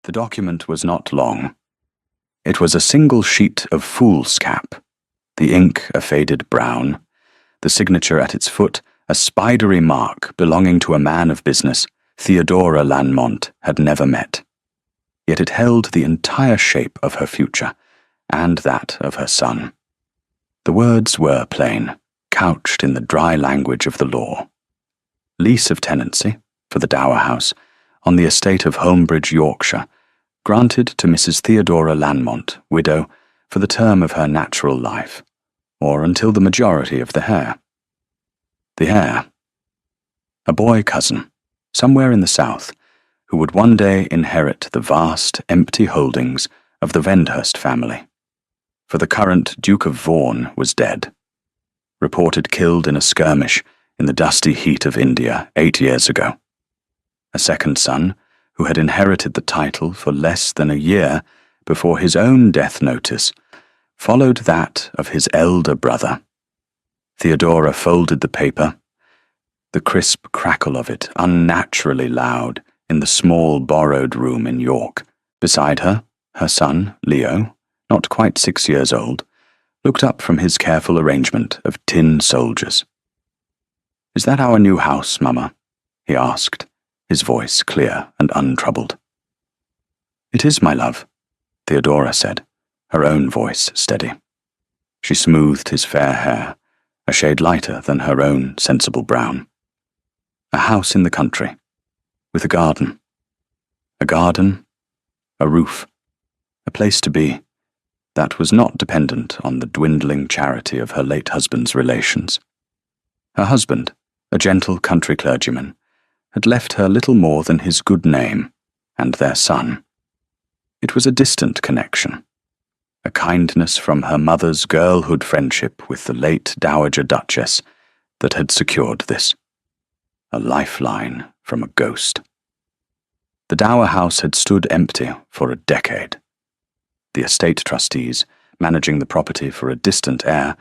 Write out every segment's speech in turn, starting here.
The document was not long. It was a single sheet of foolscap, the ink a faded brown, the signature at its foot a spidery mark belonging to a man of business Theodora Lanmont had never met. Yet it held the entire shape of her future, and that of her son. The words were plain, couched in the dry language of the law. Lease of tenancy, for the dower house, on the estate of Holmbridge, Yorkshire, granted to Mrs. Theodora Lanmont, widow, for the term of her natural life, or until the majority of the heir. The heir. A boy cousin, somewhere in the south, who would one day inherit the vast, empty holdings of the Vendhurst family. For the current Duke of Vaughan was dead, reported killed in a skirmish in the dusty heat of India 8 years ago. A second son, who had inherited the title for less than a year before his own death notice, followed that of his elder brother. Theodora folded the paper, the crisp crackle of it unnaturally loud in the small borrowed room in York. Beside her, her son, Leo, not quite 6 years old, looked up from his careful arrangement of tin soldiers. "Is that our new house, Mama?" he asked, his voice clear and untroubled. "It is, my love," Theodora said, her own voice steady. She smoothed his fair hair, a shade lighter than her own sensible brown. "A house in the country, with a garden. A roof, a place to be, that was not dependent on the dwindling charity of her late husband's relations. Her husband, a gentle country clergyman, had left her little more than his good name, and their son. It was a distant connection, a kindness from her mother's girlhood friendship with the late Dowager Duchess that had secured this. A lifeline from a ghost. The dower house had stood empty for a decade. The estate trustees, managing the property for a distant heir,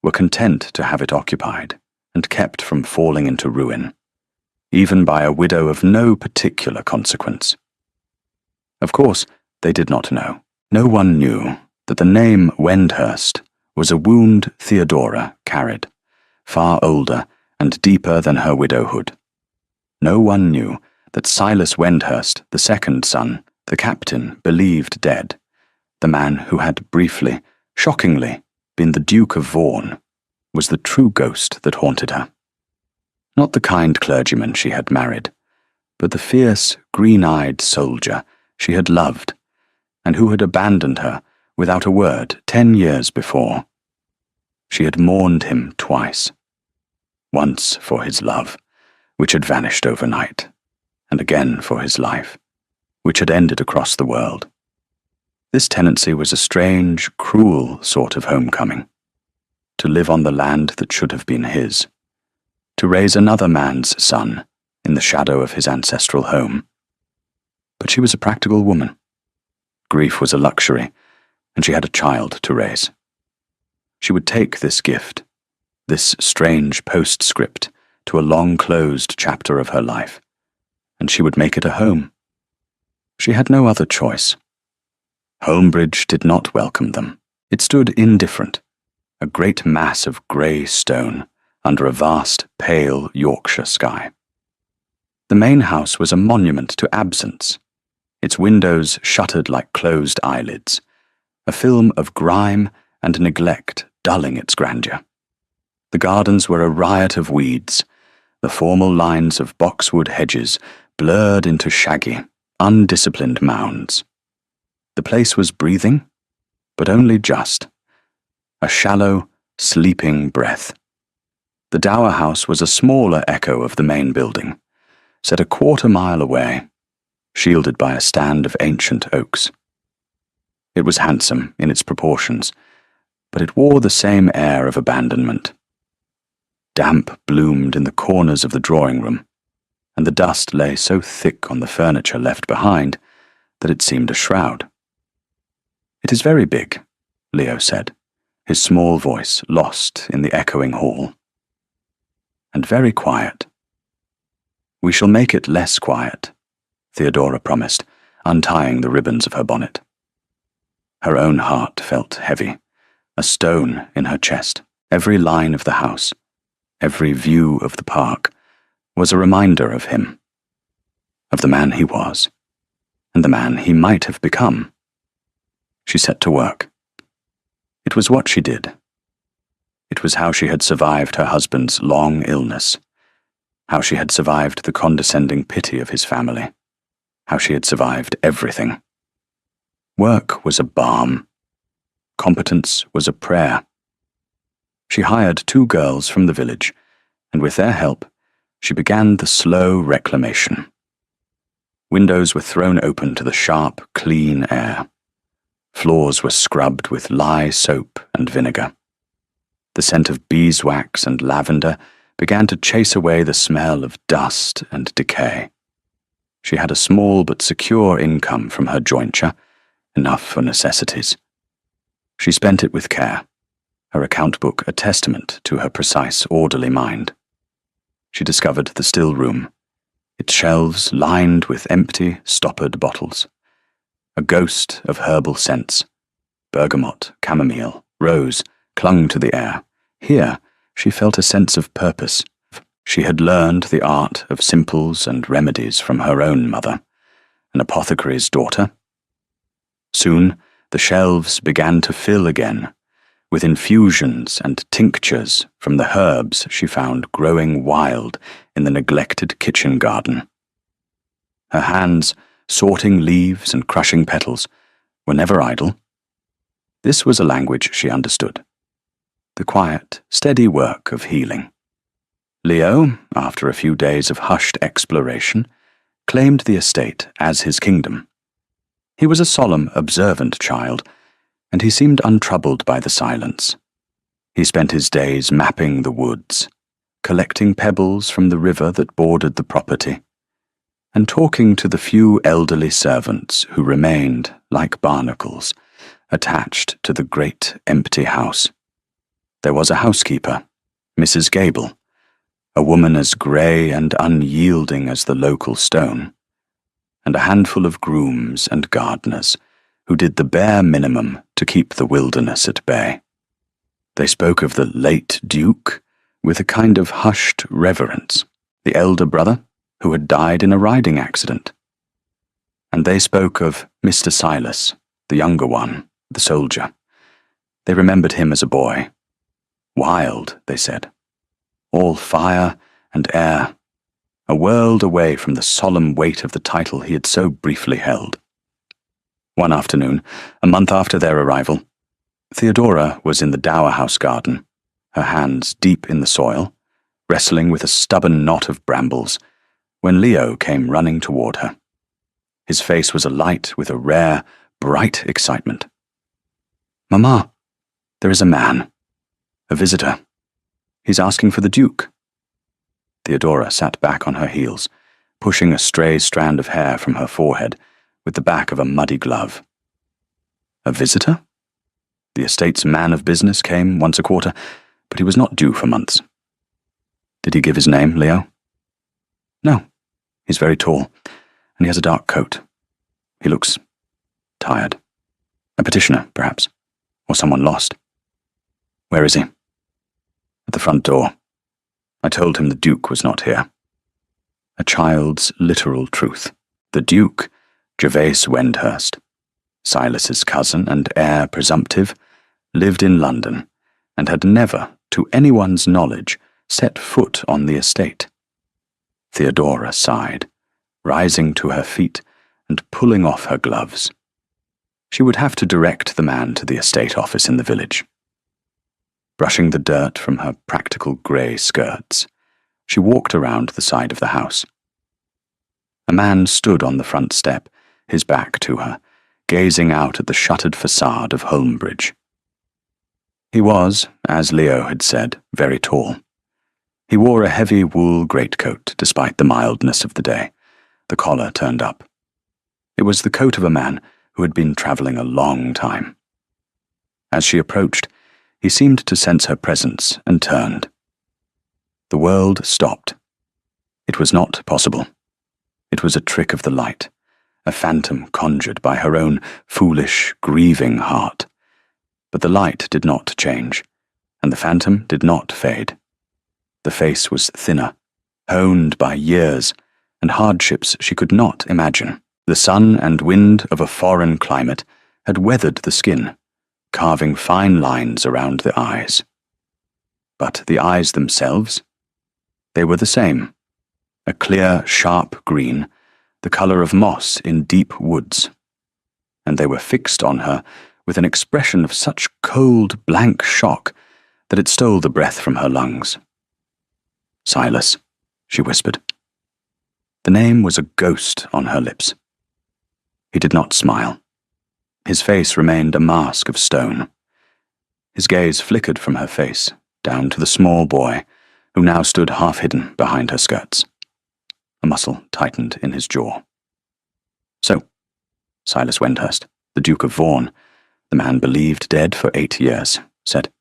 were content to have it occupied and kept from falling into ruin, even by a widow of no particular consequence. Of course, they did not know. No one knew that the name Wendhurst was a wound Theodora carried, far older and deeper than her widowhood. No one knew that Silas Wendhurst, the second son, the captain believed dead, the man who had briefly, shockingly, been the Duke of Vaughan, was the true ghost that haunted her. Not the kind clergyman she had married, but the fierce, green-eyed soldier she had loved, and who had abandoned her without a word 10 years before. She had mourned him twice. Once for his love, which had vanished overnight, and again for his life, which had ended across the world. This tenancy was a strange, cruel sort of homecoming. To live on the land that should have been his. To raise another man's son in the shadow of his ancestral home. But she was a practical woman. Grief was a luxury, and she had a child to raise. She would take this gift, this strange postscript, to a long-closed chapter of her life, and she would make it a home. She had no other choice. Holmbridge did not welcome them. It stood indifferent, a great mass of grey stone, under a vast, pale Yorkshire sky. The main house was a monument to absence, its windows shuttered like closed eyelids, a film of grime and neglect dulling its grandeur. The gardens were a riot of weeds, the formal lines of boxwood hedges blurred into shaggy, undisciplined mounds. The place was breathing, but only just. A shallow, sleeping breath. The dower house was a smaller echo of the main building, set a quarter-mile away, shielded by a stand of ancient oaks. It was handsome in its proportions, but it wore the same air of abandonment. Damp bloomed in the corners of the drawing-room, and the dust lay so thick on the furniture left behind that it seemed a shroud. "It is very big," Leo said, his small voice lost in the echoing hall. "And very quiet." "We shall make it less quiet," Theodora promised, untying the ribbons of her bonnet. Her own heart felt heavy, a stone in her chest. Every line of the house, every view of the park, was a reminder of him, of the man he was, and the man he might have become. She set to work. It was what she did. It was how she had survived her husband's long illness, how she had survived the condescending pity of his family, how she had survived everything. Work was a balm. Competence was a prayer. She hired 2 girls from the village, and with their help, she began the slow reclamation. Windows were thrown open to the sharp, clean air. Floors were scrubbed with lye soap and vinegar. The scent of beeswax and lavender began to chase away the smell of dust and decay. She had a small but secure income from her jointure, enough for necessities. She spent it with care, her account book a testament to her precise, orderly mind. She discovered the still room, its shelves lined with empty, stoppered bottles. A ghost of herbal scents, bergamot, chamomile, rose, clung to the air. Here, she felt a sense of purpose. She had learned the art of simples and remedies from her own mother, an apothecary's daughter. Soon, the shelves began to fill again, with infusions and tinctures from the herbs she found growing wild in the neglected kitchen garden. Her hands, sorting leaves and crushing petals, were never idle. This was a language she understood. The quiet, steady work of healing. Leo, after a few days of hushed exploration, claimed the estate as his kingdom. He was a solemn, observant child, and he seemed untroubled by the silence. He spent his days mapping the woods, collecting pebbles from the river that bordered the property, and talking to the few elderly servants who remained, like barnacles, attached to the great empty house. There was a housekeeper, Mrs. Gable, a woman as grey and unyielding as the local stone, and a handful of grooms and gardeners who did the bare minimum to keep the wilderness at bay. They spoke of the late Duke with a kind of hushed reverence, the elder brother who had died in a riding accident. And they spoke of Mr. Silas, the younger one, the soldier. They remembered him as a boy. Wild, they said. All fire and air, a world away from the solemn weight of the title he had so briefly held. One afternoon, a month after their arrival, Theodora was in the dower house garden, her hands deep in the soil, wrestling with a stubborn knot of brambles, when Leo came running toward her. His face was alight with a rare, bright excitement. "Mamma, there is a man. A visitor. He's asking for the Duke." Theodora sat back on her heels, pushing a stray strand of hair from her forehead with the back of a muddy glove. A visitor? The estate's man of business came once a quarter, but he was not due for months. Did he give his name, Leo? No. He's very tall, and he has a dark coat. He looks tired. A petitioner, perhaps, or someone lost. Where is he? At the front door. I told him the Duke was not here. A child's literal truth. The Duke, Gervase Wendhurst, Silas's cousin and heir presumptive, lived in London and had never, to anyone's knowledge, set foot on the estate. Theodora sighed, rising to her feet and pulling off her gloves. She would have to direct the man to the estate office in the village. Brushing the dirt from her practical grey skirts, she walked around the side of the house. A man stood on the front step, his back to her, gazing out at the shuttered facade of Holmbridge. He was, as Leo had said, very tall. He wore a heavy wool greatcoat despite the mildness of the day, the collar turned up. It was the coat of a man who had been travelling a long time. As she approached, he seemed to sense her presence and turned. The world stopped. It was not possible. It was a trick of the light, a phantom conjured by her own foolish, grieving heart. But the light did not change, and the phantom did not fade. The face was thinner, honed by years and hardships she could not imagine. The sun and wind of a foreign climate had weathered the skin, carving fine lines around the eyes. But the eyes themselves, they were the same, a clear, sharp green, the colour of moss in deep woods, and they were fixed on her with an expression of such cold, blank shock that it stole the breath from her lungs. "Silas," she whispered. The name was a ghost on her lips. He did not smile. His face remained a mask of stone. His gaze flickered from her face, down to the small boy, who now stood half-hidden behind her skirts. A muscle tightened in his jaw. "So, Silas Wendhurst, the Duke of Vaughan, the man believed dead for 8 years, said,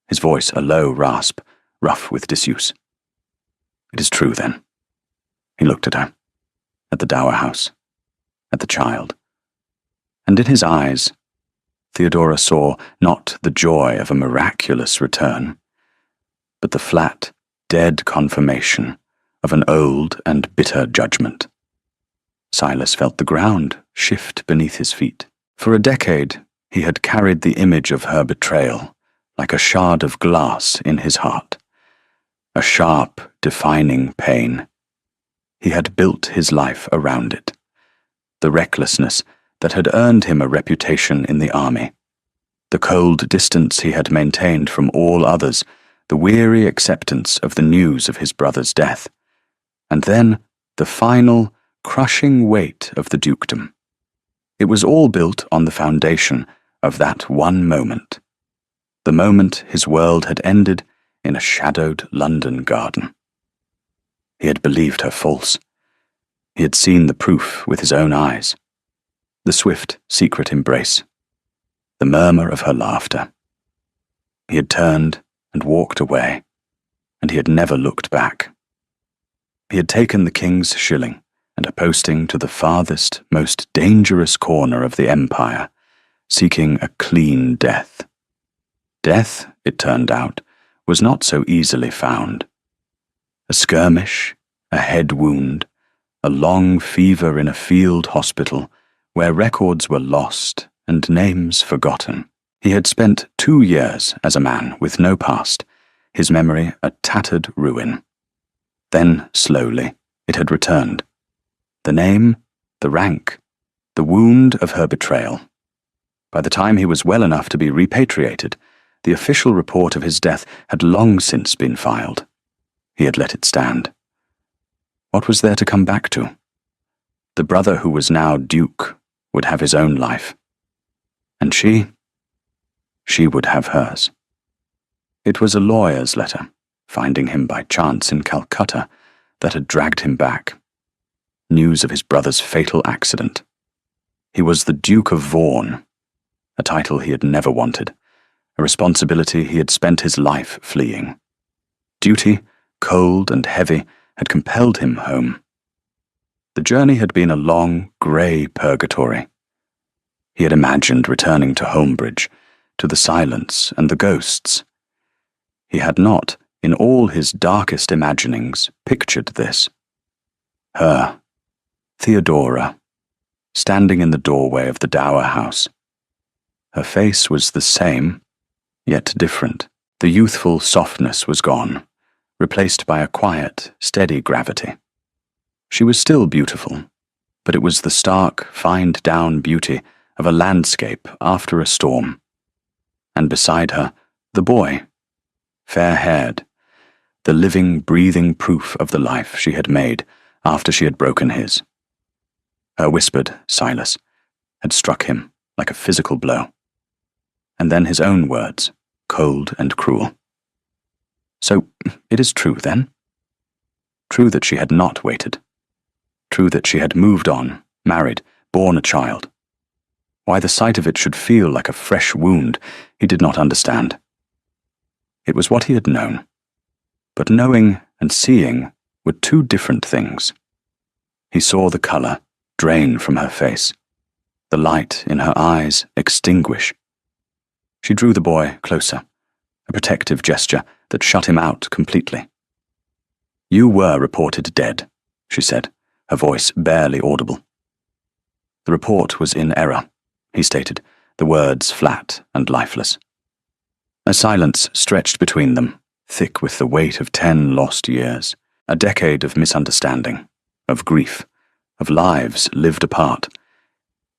his voice a low rasp, rough with disuse. "It is true, then." He looked at her, at the dower house, at the child. And in his eyes, Theodora saw not the joy of a miraculous return, but the flat, dead confirmation of an old and bitter judgment. Silas felt the ground shift beneath his feet. For a decade, he had carried the image of her betrayal like a shard of glass in his heart, a sharp, defining pain. He had built his life around it, the recklessness that had earned him a reputation in the army, the cold distance he had maintained from all others, the weary acceptance of the news of his brother's death, and then the final, crushing weight of the dukedom. It was all built on the foundation of that one moment, the moment his world had ended in a shadowed London garden. He had believed her false. He had seen the proof with his own eyes, the swift, secret embrace, the murmur of her laughter. He had turned and walked away, and he had never looked back. He had taken the king's shilling and a posting to the farthest, most dangerous corner of the empire, seeking a clean death. Death, it turned out, was not so easily found. A skirmish, a head wound, a long fever in a field hospital where records were lost and names forgotten. He had spent 2 years as a man with no past, his memory a tattered ruin. Then, slowly, it had returned. The name, the rank, the wound of her betrayal. By the time he was well enough to be repatriated, the official report of his death had long since been filed. He had let it stand. What was there to come back to? The brother who was now Duke would have his own life. And she would have hers. It was a lawyer's letter, finding him by chance in Calcutta, that had dragged him back. News of his brother's fatal accident. He was the Duke of Vaughan, a title he had never wanted, a responsibility he had spent his life fleeing. Duty, cold and heavy, had compelled him home. The journey had been a long, grey purgatory. He had imagined returning to Holmbridge, to the silence and the ghosts. He had not, in all his darkest imaginings, pictured this. Her, Theodora, standing in the doorway of the dower house. Her face was the same, yet different. The youthful softness was gone, replaced by a quiet, steady gravity. She was still beautiful, but it was the stark, fined-down beauty of a landscape after a storm. And beside her, the boy, fair-haired, the living, breathing proof of the life she had made after she had broken his. Her whispered Silas had struck him like a physical blow. And then his own words, cold and cruel. So, it is true, then? True that she had not waited. True that she had moved on, married, borne a child. Why the sight of it should feel like a fresh wound, he did not understand. It was what he had known. But knowing and seeing were two different things. He saw the colour, strain from her face, the light in her eyes extinguish. She drew the boy closer, a protective gesture that shut him out completely. "You were reported dead," she said, her voice barely audible. "The report was in error," he stated, the words flat and lifeless. A silence stretched between them, thick with the weight of 10 lost years, a decade of misunderstanding, of grief, of lives lived apart.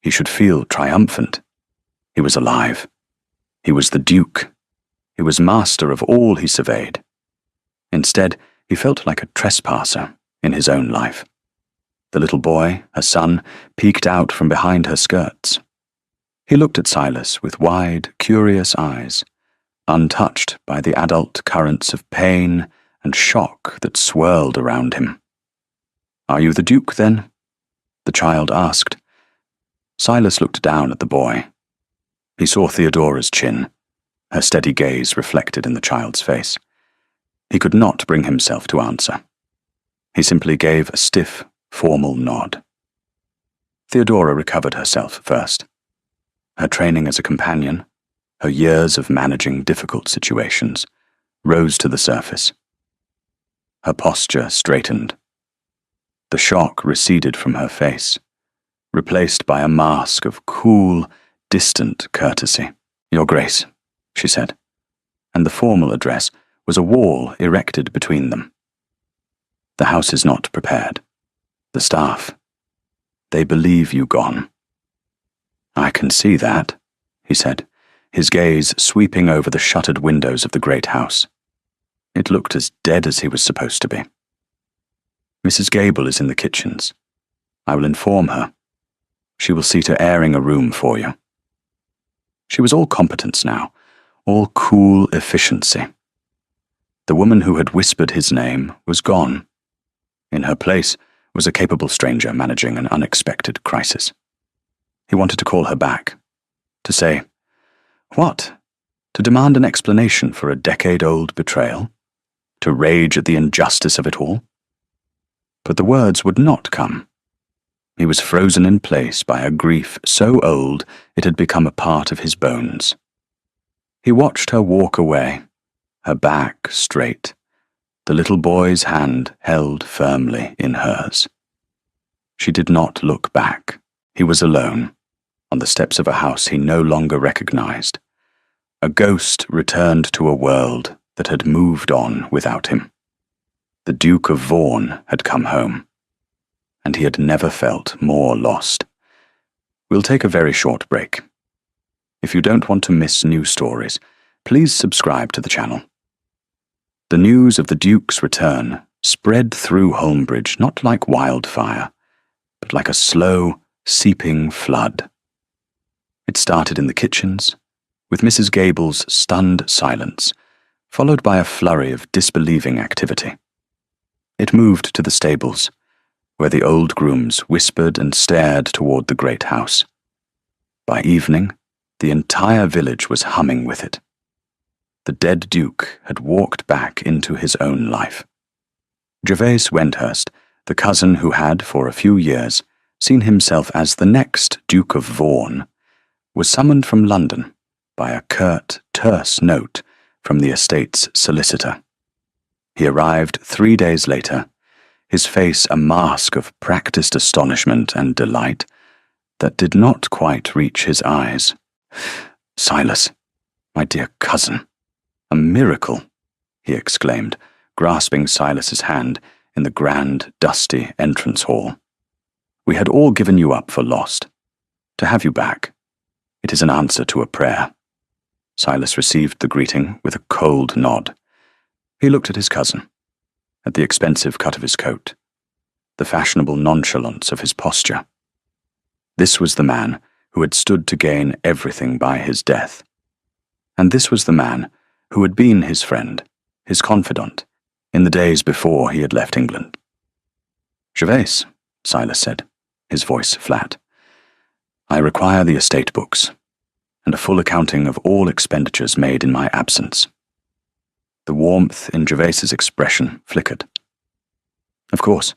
He should feel triumphant. He was alive. He was the Duke. He was master of all he surveyed. Instead, he felt like a trespasser in his own life. The little boy, her son, peeked out from behind her skirts. He looked at Silas with wide, curious eyes, untouched by the adult currents of pain and shock that swirled around him. "Are you the Duke, then?" the child asked. Silas looked down at the boy. He saw Theodora's chin, her steady gaze reflected in the child's face. He could not bring himself to answer. He simply gave a stiff, formal nod. Theodora recovered herself first. Her training as a companion, her years of managing difficult situations, rose to the surface. Her posture straightened. The shock receded from her face, replaced by a mask of cool, distant courtesy. "Your Grace," she said, and the formal address was a wall erected between them. "The house is not prepared. The staff, they believe you gone." "I can see that," he said, his gaze sweeping over the shuttered windows of the great house. It looked as dead as he was supposed to be. "Mrs. Gable is in the kitchens. I will inform her. She will see to airing a room for you." She was all competence now, all cool efficiency. The woman who had whispered his name was gone. In her place was a capable stranger managing an unexpected crisis. He wanted to call her back, to say, what? To demand an explanation for a decade-old betrayal? To rage at the injustice of it all? But the words would not come. He was frozen in place by a grief so old it had become a part of his bones. He watched her walk away, her back straight, the little boy's hand held firmly in hers. She did not look back. He was alone, on the steps of a house he no longer recognized. A ghost returned to a world that had moved on without him. The Duke of Vaughan had come home, and he had never felt more lost. We'll take a very short break. If you don't want to miss new stories, please subscribe to the channel. The news of the Duke's return spread through Holmbridge not like wildfire, but like a slow, seeping flood. It started in the kitchens, with Mrs. Gable's stunned silence, followed by a flurry of disbelieving activity. It moved to the stables, where the old grooms whispered and stared toward the great house. By evening, the entire village was humming with it. The dead Duke had walked back into his own life. Gervase Wendhurst, the cousin who had, for a few years, seen himself as the next Duke of Vaughan, was summoned from London by a curt, terse note from the estate's solicitor. He arrived 3 days later, his face a mask of practiced astonishment and delight that did not quite reach his eyes. "Silas, my dear cousin, a miracle," he exclaimed, grasping Silas's hand in the grand, dusty entrance hall. "We had all given you up for lost. To have you back, it is an answer to a prayer." Silas received the greeting with a cold nod. He looked at his cousin, at the expensive cut of his coat, the fashionable nonchalance of his posture. This was the man who had stood to gain everything by his death. And this was the man who had been his friend, his confidant, in the days before he had left England. "Gervase," Silas said, his voice flat, "I require the estate books, and a full accounting of all expenditures made in my absence." The warmth in Gervase's expression flickered. Of course.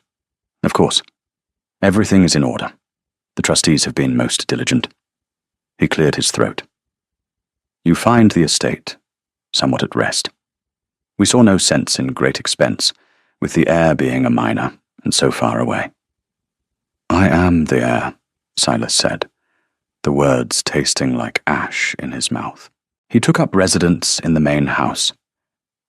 Everything is in order," The trustees have been most diligent. He cleared his throat. You find the estate somewhat at rest. We saw no sense in great expense, with the heir being a minor and so far away. I am the heir, Silas said, the words tasting like ash in his mouth. He took up residence in the main house,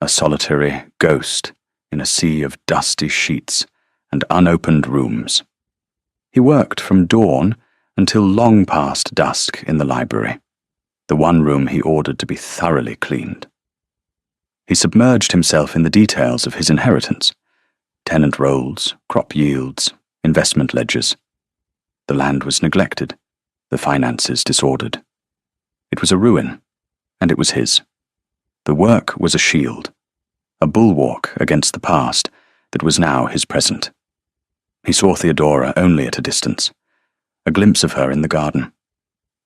a solitary ghost in a sea of dusty sheets and unopened rooms. He worked from dawn until long past dusk in the library, the one room he ordered to be thoroughly cleaned. He submerged himself in the details of his inheritance: tenant rolls, crop yields, investment ledgers. The land was neglected, the finances disordered. It was a ruin, and it was his. The work was a shield, a bulwark against the past that was now his present. He saw Theodora only at a distance, a glimpse of her in the garden,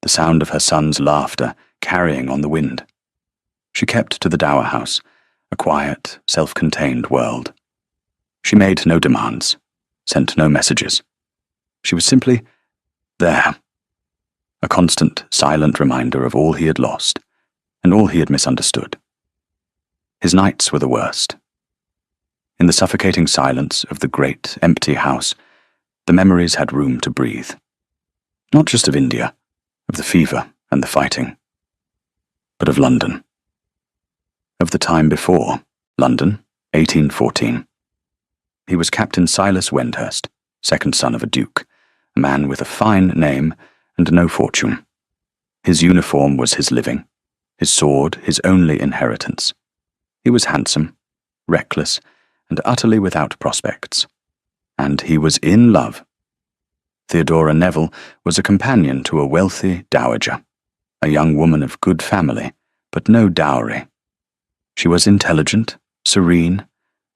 the sound of her son's laughter carrying on the wind. She kept to the dower house, a quiet, self-contained world. She made no demands, sent no messages. She was simply there, a constant, silent reminder of all he had lost and all he had misunderstood. His nights were the worst. In the suffocating silence of the great, empty house, the memories had room to breathe. Not just of India, of the fever and the fighting, but of London. Of the time before, London, 1814. He was Captain Silas Wendhurst, second son of a duke, a man with a fine name and no fortune. His uniform was his living, his sword his only inheritance. He was handsome, reckless, and utterly without prospects. And he was in love. Theodora Neville was a companion to a wealthy dowager, a young woman of good family, but no dowry. She was intelligent, serene,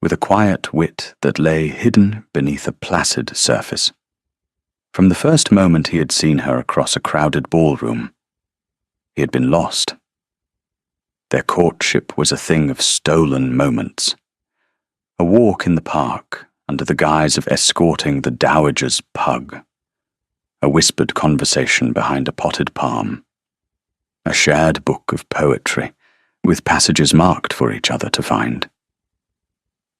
with a quiet wit that lay hidden beneath a placid surface. From the first moment he had seen her across a crowded ballroom, he had been lost. Their courtship was a thing of stolen moments. A walk in the park under the guise of escorting the dowager's pug. A whispered conversation behind a potted palm. A shared book of poetry, with passages marked for each other to find.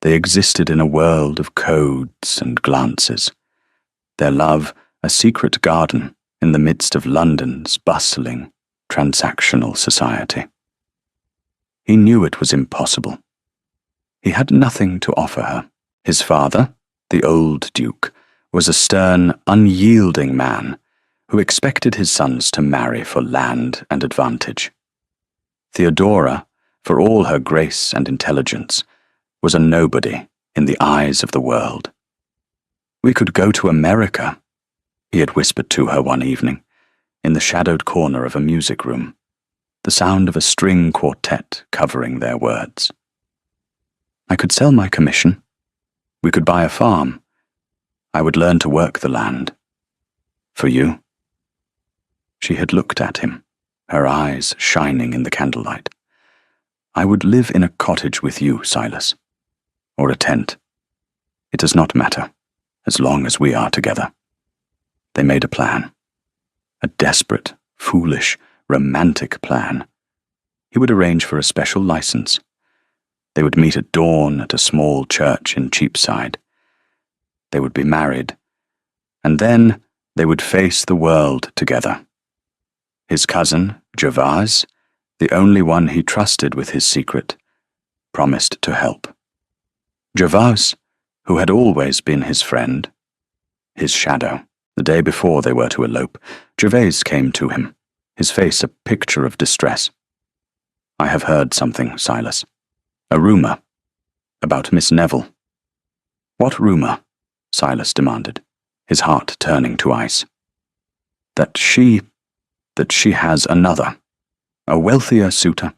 They existed in a world of codes and glances, their love a secret garden in the midst of London's bustling, transactional society. He knew it was impossible. He had nothing to offer her. His father, the old Duke, was a stern, unyielding man who expected his sons to marry for land and advantage. Theodora, for all her grace and intelligence, was a nobody in the eyes of the world. We could go to America, he had whispered to her one evening, in the shadowed corner of a music room, the sound of a string quartet covering their words. I could sell my commission. We could buy a farm. I would learn to work the land. For you. She had looked at him, her eyes shining in the candlelight. I would live in a cottage with you, Silas, or a tent. It does not matter, as long as we are together. They made a plan. A desperate, foolish, romantic plan. He would arrange for a special license. They would meet at dawn at a small church in Cheapside. They would be married, and then they would face the world together. His cousin, Gervase, the only one he trusted with his secret, promised to help. Gervase, who had always been his friend, his shadow. The day before they were to elope, Gervase came to him, his face a picture of distress. I have heard something, Silas. A rumor. About Miss Neville. What rumor? Silas demanded, his heart turning to ice. That she has another, a wealthier suitor,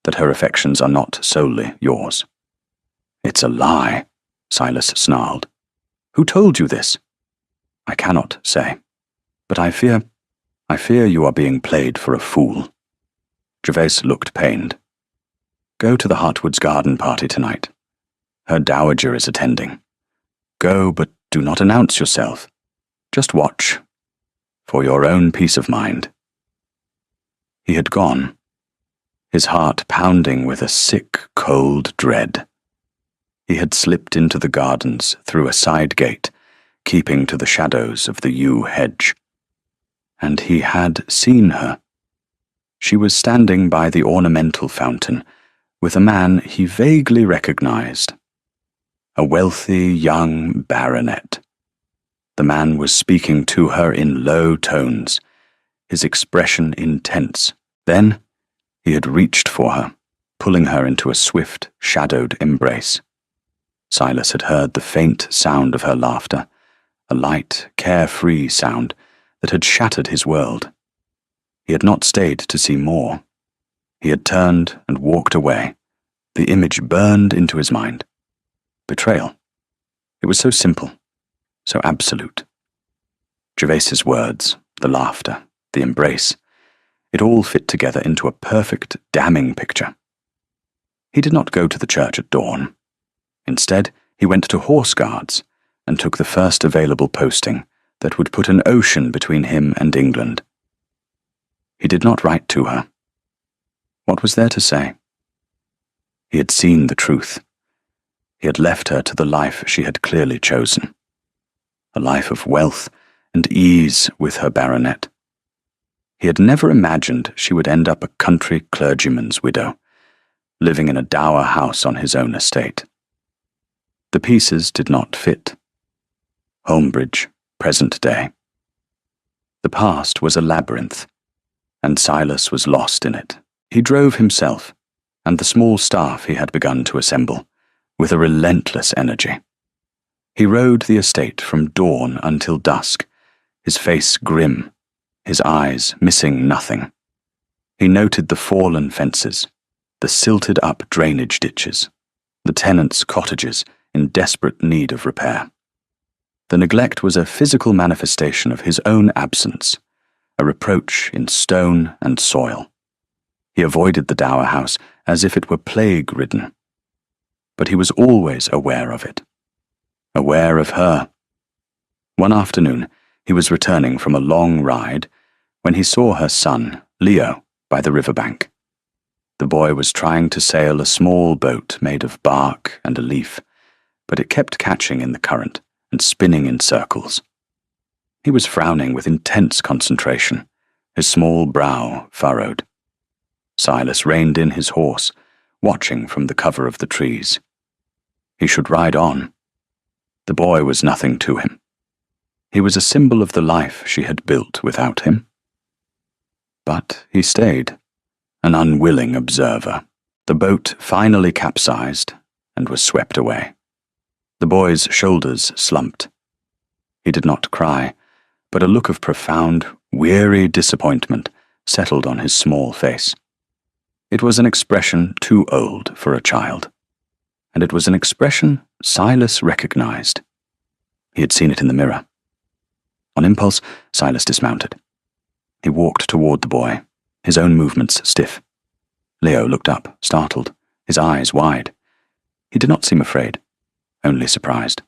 that her affections are not solely yours. It's a lie, Silas snarled. Who told you this? I cannot say, but I fear you are being played for a fool. Gervase looked pained. Go to the Hartwoods' garden party tonight. Her dowager is attending. Go, but do not announce yourself. Just watch. for your own peace of mind." He had gone, his heart pounding with a sick, cold dread. He had slipped into the gardens through a side gate, keeping to the shadows of the yew hedge. And he had seen her. She was standing by the ornamental fountain, with a man he vaguely recognized. A wealthy young baronet. The man was speaking to her in low tones, his expression intense. Then he had reached for her, pulling her into a swift, shadowed embrace. Silas had heard the faint sound of her laughter, a light, carefree sound that had shattered his world. He had not stayed to see more. He had turned and walked away. The image burned into his mind. Betrayal. It was so simple, so absolute. Gervaise's words, the laughter, the embrace, it all fit together into a perfect, damning picture. He did not go to the church at dawn. Instead, he went to Horse Guards and took the first available posting that would put an ocean between him and England. He did not write to her. What was there to say? He had seen the truth. He had left her to the life she had clearly chosen. A life of wealth and ease with her baronet. He had never imagined she would end up a country clergyman's widow, living in a dower house on his own estate. The pieces did not fit. Holmbridge, present day. The past was a labyrinth, and Silas was lost in it. He drove himself, and the small staff he had begun to assemble, with a relentless energy. He rode the estate from dawn until dusk, his face grim, his eyes missing nothing. He noted the fallen fences, the silted-up drainage ditches, the tenants' cottages in desperate need of repair. The neglect was a physical manifestation of his own absence, a reproach in stone and soil. He avoided the dower house as if it were plague-ridden. But he was always aware of it, aware of her. One afternoon, he was returning from a long ride when he saw her son, Leo, by the riverbank. The boy was trying to sail a small boat made of bark and a leaf, but it kept catching in the current and spinning in circles. He was frowning with intense concentration, his small brow furrowed. Silas reined in his horse, watching from the cover of the trees. He should ride on. The boy was nothing to him. He was a symbol of the life she had built without him. But he stayed, an unwilling observer. The boat finally capsized and was swept away. The boy's shoulders slumped. He did not cry, but a look of profound, weary disappointment settled on his small face. It was an expression too old for a child, and it was an expression Silas recognized. He had seen it in the mirror. On impulse, Silas dismounted. He walked toward the boy, his own movements stiff. Leo looked up, startled, his eyes wide. He did not seem afraid, only surprised.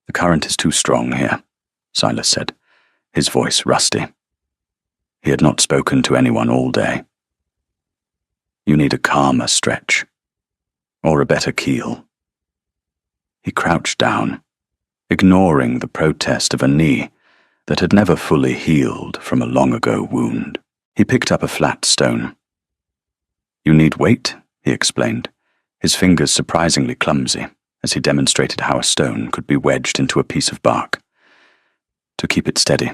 "The current is too strong here," Silas said, his voice rusty. He had not spoken to anyone all day. "You need a calmer stretch, or a better keel." He crouched down, ignoring the protest of a knee that had never fully healed from a long-ago wound. He picked up a flat stone. "You need weight," he explained, his fingers surprisingly clumsy as he demonstrated how a stone could be wedged into a piece of bark. "To keep it steady."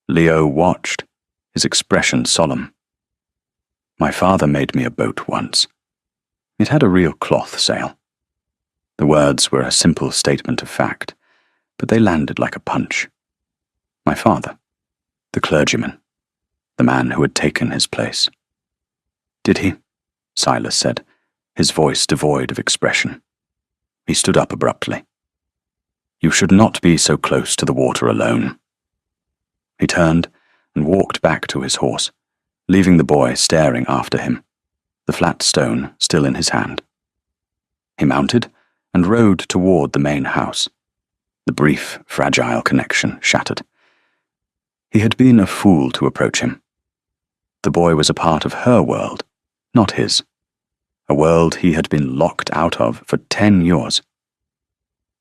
Leo watched, his expression solemn. "My father made me a boat once. It had a real cloth sail." The words were a simple statement of fact, but they landed like a punch. My father, the clergyman, the man who had taken his place. "Did he?" Silas said, his voice devoid of expression. He stood up abruptly. "You should not be so close to the water alone." He turned and walked back to his horse, leaving the boy staring after him, the flat stone still in his hand. He mounted and rode toward the main house, the brief, fragile connection shattered. He had been a fool to approach him. The boy was a part of her world, not his. A world he had been locked out of for 10 years.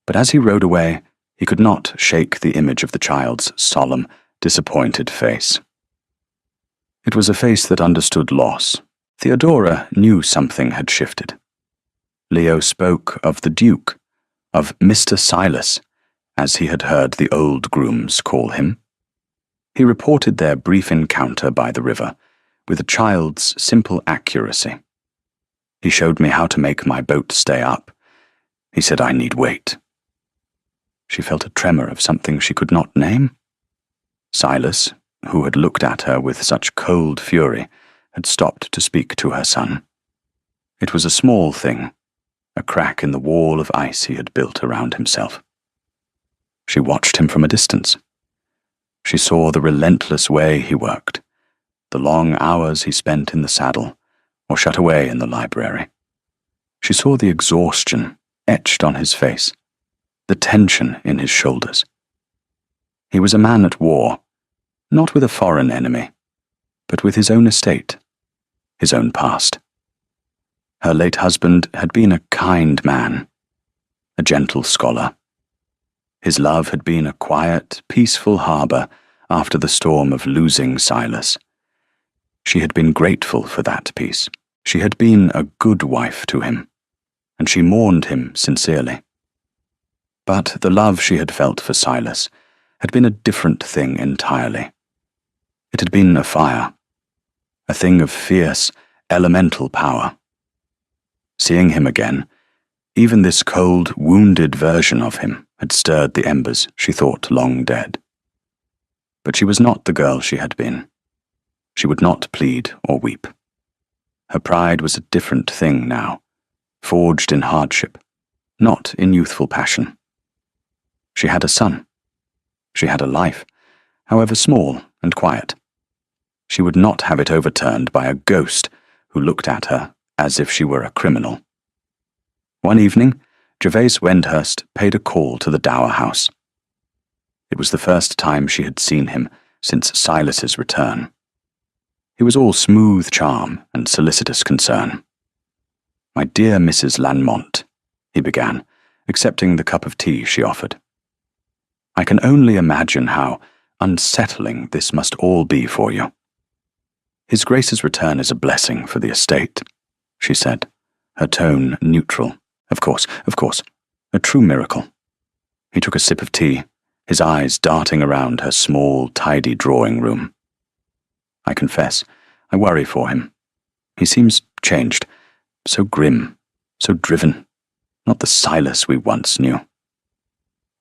But as he rode away, he could not shake the image of the child's solemn, disappointed face. It was a face that understood loss. Theodora knew something had shifted. Leo spoke of the Duke, of Mr. Silas, as he had heard the old grooms call him. He reported their brief encounter by the river, with a child's simple accuracy. He showed me how to make my boat stay up. He said I need weight. She felt a tremor of something she could not name. Silas, who had looked at her with such cold fury, had stopped to speak to her son. It was a small thing, a crack in the wall of ice he had built around himself. She watched him from a distance. She saw the relentless way he worked, the long hours he spent in the saddle or shut away in the library. She saw the exhaustion etched on his face, the tension in his shoulders. He was a man at war, not with a foreign enemy, but with his own estate, his own past. Her late husband had been a kind man, a gentle scholar. His love had been a quiet, peaceful harbour after the storm of losing Silas. She had been grateful for that peace. She had been a good wife to him, and she mourned him sincerely. But the love she had felt for Silas had been a different thing entirely. It had been a fire, a thing of fierce, elemental power. Seeing him again, even this cold, wounded version of him had stirred the embers she thought long dead. But she was not the girl she had been. She would not plead or weep. Her pride was a different thing now, forged in hardship, not in youthful passion. She had a son. She had a life, however small and quiet. She would not have it overturned by a ghost who looked at her as if she were a criminal. One evening, Gervase Wendhurst paid a call to the Dower House. It was the first time she had seen him since Silas's return. He was all smooth charm and solicitous concern. "My dear Mrs. Lanmont," he began, accepting the cup of tea she offered. "I can only imagine how unsettling this must all be for you." "His Grace's return is a blessing for the estate," she said, her tone neutral. Of course, a true miracle." He took a sip of tea, his eyes darting around her small, tidy drawing room. "I confess, I worry for him. He seems changed, so grim, so driven, not the Silas we once knew."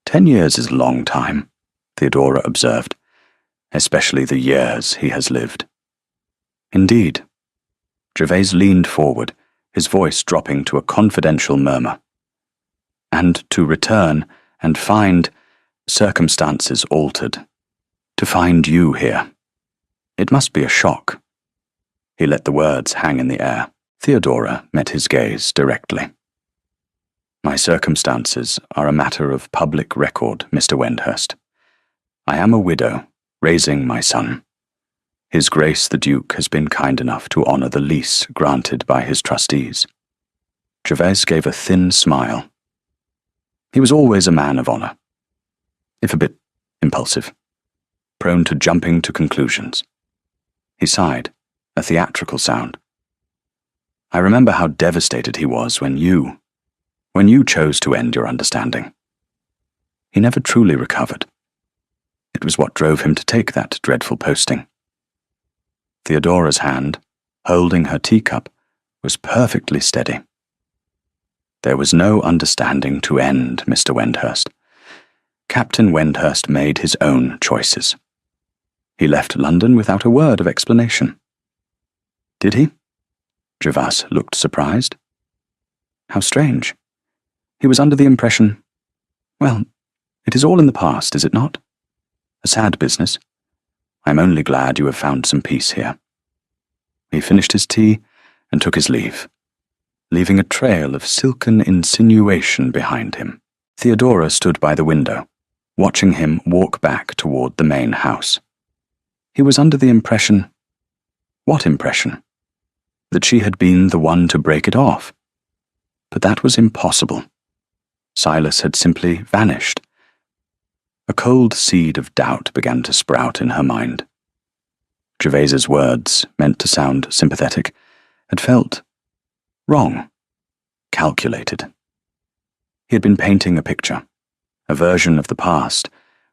10 years is a long time, Theodora observed, especially the years he has lived. "Indeed." Gervase leaned forward, his voice dropping to a confidential murmur. "And to return and find circumstances altered, to find you here. It must be a shock." He let the words hang in the air. Theodora met his gaze directly. "My circumstances are a matter of public record, Mr. Wendhurst. I am a widow, raising my son. His Grace the Duke has been kind enough to honour the lease granted by his trustees." Gervase gave a thin smile. He was always a man of honour, if a bit impulsive, prone to jumping to conclusions. He sighed, a theatrical sound. "I remember how devastated he was when you chose to end your understanding. He never truly recovered. It was what drove him to take that dreadful posting." Theodora's hand, holding her teacup, was perfectly steady. "There was no understanding to end, Mr. Wendhurst. Captain Wendhurst made his own choices. He left London without a word of explanation." "Did he?" Gervase looked surprised. "How strange. He was under the impression... Well, it is all in the past, is it not? A sad business. I am only glad you have found some peace here." He finished his tea and took his leave, leaving a trail of silken insinuation behind him. Theodora stood by the window, watching him walk back toward the main house. He was under the impression— what impression? That she had been the one to break it off. But that was impossible. Silas had simply vanished. A cold seed of doubt began to sprout in her mind. Gervaise's words, meant to sound sympathetic, had felt wrong, calculated. He had been painting a picture, a version of the past,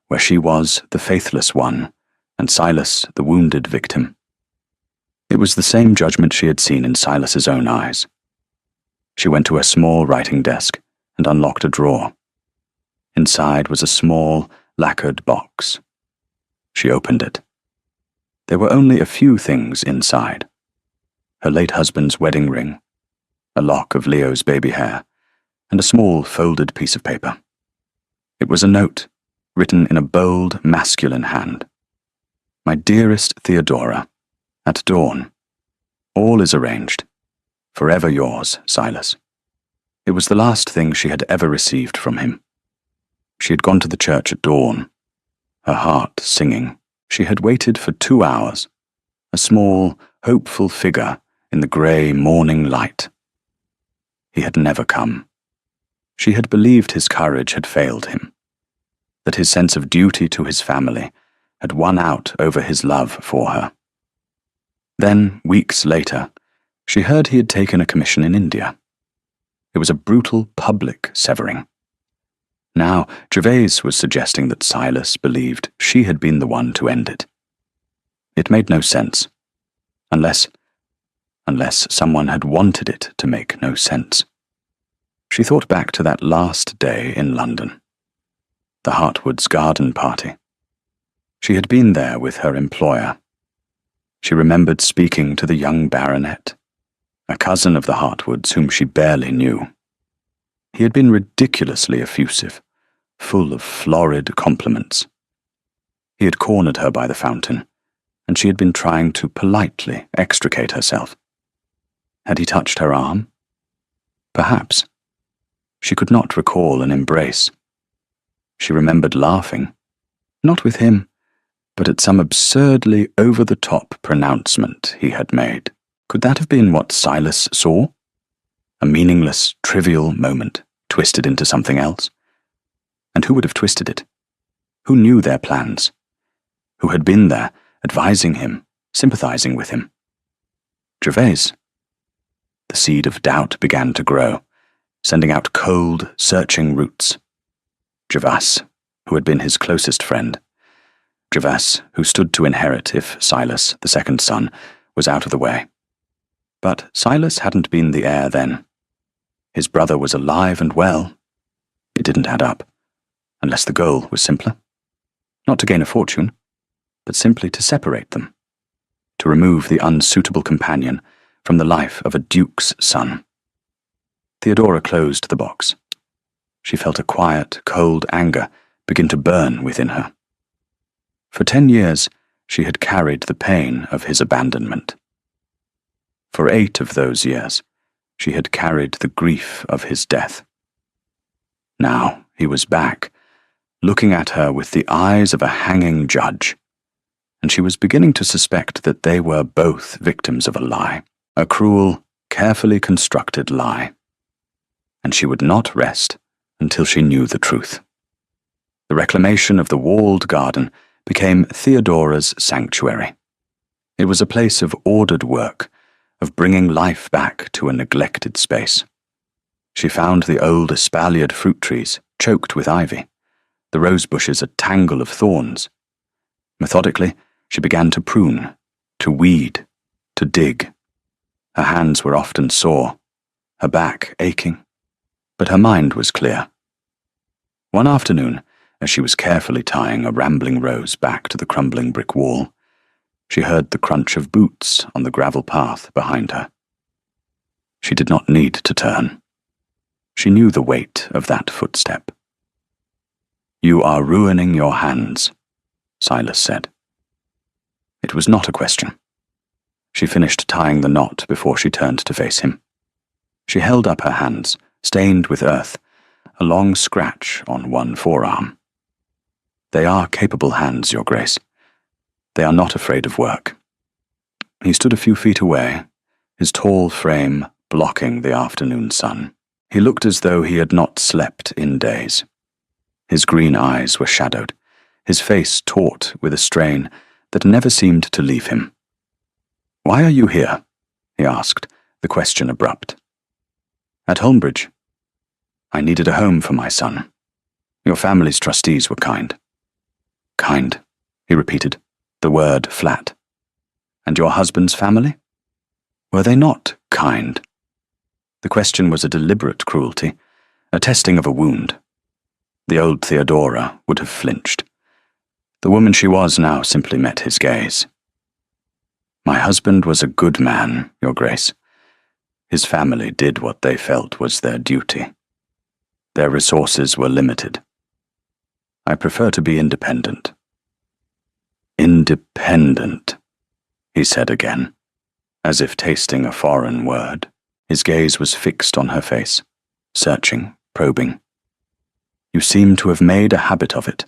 where she was the faithless one, and Silas the wounded victim. It was the same judgment she had seen in Silas's own eyes. She went to her small writing desk and unlocked a drawer. Inside was a small, lacquered box. She opened it. There were only a few things inside: her late husband's wedding ring, a lock of Leo's baby hair, and a small folded piece of paper. It was a note, written in a bold, masculine hand. "My dearest Theodora, at dawn. All is arranged. Forever yours, Silas." It was the last thing she had ever received from him. She had gone to the church at dawn, her heart singing. She had waited for 2 hours, a small, hopeful figure in the grey morning light. He had never come. She had believed his courage had failed him, that his sense of duty to his family had won out over his love for her. Then, weeks later, she heard he had taken a commission in India. It was a brutal public severing. Now, Gervaise was suggesting that Silas believed she had been the one to end it. It made no sense, unless someone had wanted it to make no sense. She thought back to that last day in London, the Hartwoods' garden party. She had been there with her employer. She remembered speaking to the young baronet, a cousin of the Hartwoods whom she barely knew. He had been ridiculously effusive, full of florid compliments. He had cornered her by the fountain, and she had been trying to politely extricate herself. Had he touched her arm? Perhaps. She could not recall an embrace. She remembered laughing, not with him, but at some absurdly over-the-top pronouncement he had made. Could that have been what Silas saw? A meaningless, trivial moment, twisted into something else? And who would have twisted it? Who knew their plans? Who had been there, advising him, sympathizing with him? Gervaise. The seed of doubt began to grow, sending out cold, searching roots. Gervais, who had been his closest friend. Gervais, who stood to inherit if Silas, the second son, was out of the way. But Silas hadn't been the heir then. His brother was alive and well. It didn't add up, unless the goal was simpler. Not to gain a fortune, but simply to separate them, to remove the unsuitable companion from the life of a duke's son. Theodora closed the box. She felt a quiet, cold anger begin to burn within her. For 10 years, she had carried the pain of his abandonment. For 8 of those years, she had carried the grief of his death. Now he was back, looking at her with the eyes of a hanging judge, and she was beginning to suspect that they were both victims of a lie, a cruel, carefully constructed lie. And she would not rest until she knew the truth. The reclamation of the walled garden became Theodora's sanctuary. It was a place of ordered work, of bringing life back to a neglected space. She found the old espaliered fruit trees choked with ivy, the rose bushes a tangle of thorns. Methodically, she began to prune, to weed, to dig. Her hands were often sore, her back aching, but her mind was clear. One afternoon, as she was carefully tying a rambling rose back to the crumbling brick wall, she heard the crunch of boots on the gravel path behind her. She did not need to turn. She knew the weight of that footstep. "You are ruining your hands," Silas said. It was not a question. She finished tying the knot before she turned to face him. She held up her hands, stained with earth, a long scratch on one forearm. "They are capable hands, Your Grace. They are not afraid of work. He stood a few feet away, his tall frame blocking the afternoon sun. He looked as though he had not slept in days. His green eyes were shadowed, his face taut with a strain that never seemed to leave him. "Why are you here?" he asked, the question abrupt. "At Holmbridge. I needed a home for my son. Your family's trustees were kind." "Kind," he repeated, the word flat. "And your husband's family? Were they not kind?" The question was a deliberate cruelty, a testing of a wound. The old Theodora would have flinched. The woman she was now simply met his gaze. "My husband was a good man, Your Grace. His family did what they felt was their duty. Their resources were limited. I prefer to be independent." "Independent," he said again, as if tasting a foreign word. His gaze was fixed on her face, searching, probing. "You seem to have made a habit of it."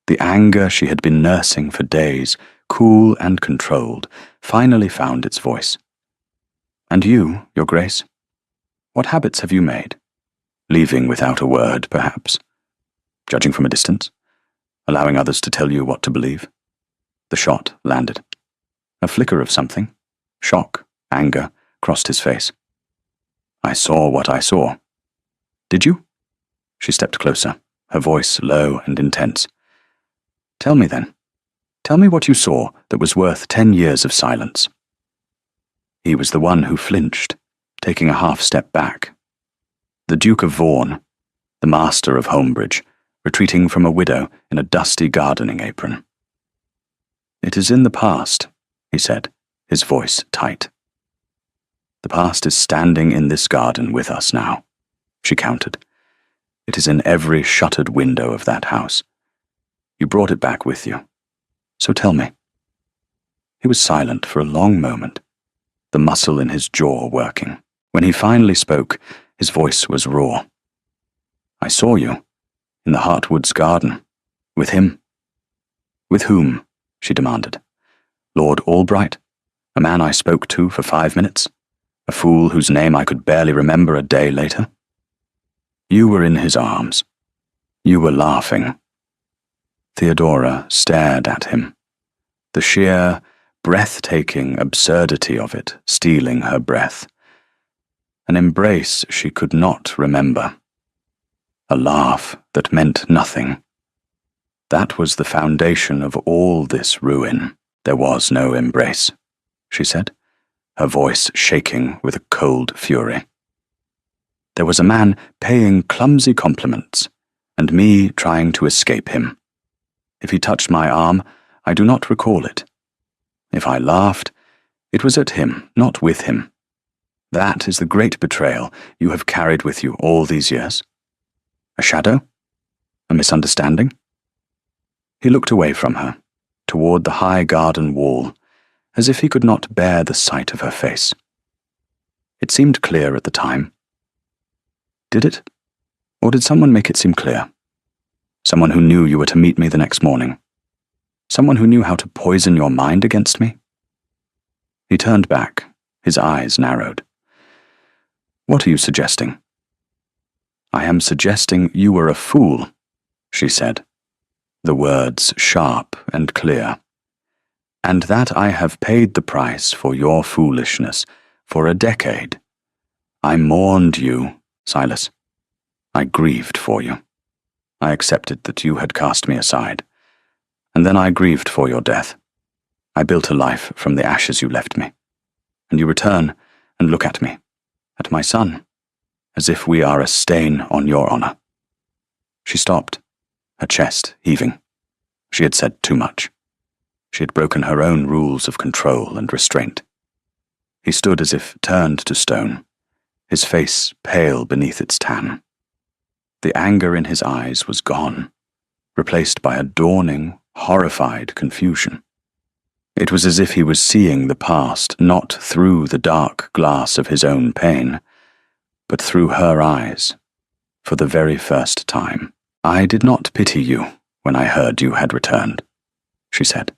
The anger she had been nursing for days, cool and controlled, finally found its voice. "And you, Your Grace? What habits have you made? Leaving without a word, perhaps? Judging from a distance? Allowing others to tell you what to believe?" The shot landed. A flicker of something, shock, anger, crossed his face. "I saw what I saw." "Did you?" She stepped closer, her voice low and intense. "Tell me then. Tell me what you saw that was worth 10 years of silence." He was the one who flinched, taking a half-step back. The Duke of Vaughan, the master of Holmbridge, retreating from a widow in a dusty gardening apron. "It is in the past," he said, his voice tight. "The past is standing in this garden with us now," she countered. "It is in every shuttered window of that house. You brought it back with you. So tell me." He was silent for a long moment, the muscle in his jaw working. When he finally spoke, his voice was raw. "I saw you, in the Hartwoods garden, with him." "With whom?" she demanded. "Lord Albright, a man I spoke to for 5 minutes, a fool whose name I could barely remember a day later?" "You were in his arms. You were laughing." Theodora stared at him, the sheer, breathtaking absurdity of it stealing her breath. An embrace she could not remember. A laugh that meant nothing. That was the foundation of all this ruin. "There was no embrace," she said, her voice shaking with a cold fury. "There was a man paying clumsy compliments, and me trying to escape him. If he touched my arm, I do not recall it. If I laughed, it was at him, not with him. That is the great betrayal you have carried with you all these years. A shadow? A misunderstanding?" He looked away from her, toward the high garden wall, as if he could not bear the sight of her face. It seemed clear at the time. Did it? Or did someone make it seem clear? Someone who knew you were to meet me the next morning? Someone who knew how to poison your mind against me? He turned back, his eyes narrowed. "What are you suggesting?" "I am suggesting you were a fool," she said, the words sharp and clear. "And that I have paid the price for your foolishness for a decade. I mourned you, Silas. I grieved for you. I accepted that you had cast me aside. And then I grieved for your death. I built a life from the ashes you left me. And you return and look at me, at my son, as if we are a stain on your honor." She stopped, her chest heaving. She had said too much. She had broken her own rules of control and restraint. He stood as if turned to stone, his face pale beneath its tan. The anger in his eyes was gone, replaced by a dawning, horrified confusion. It was as if he was seeing the past not through the dark glass of his own pain, but through her eyes, for the very first time. "I did not pity you when I heard you had returned," she said,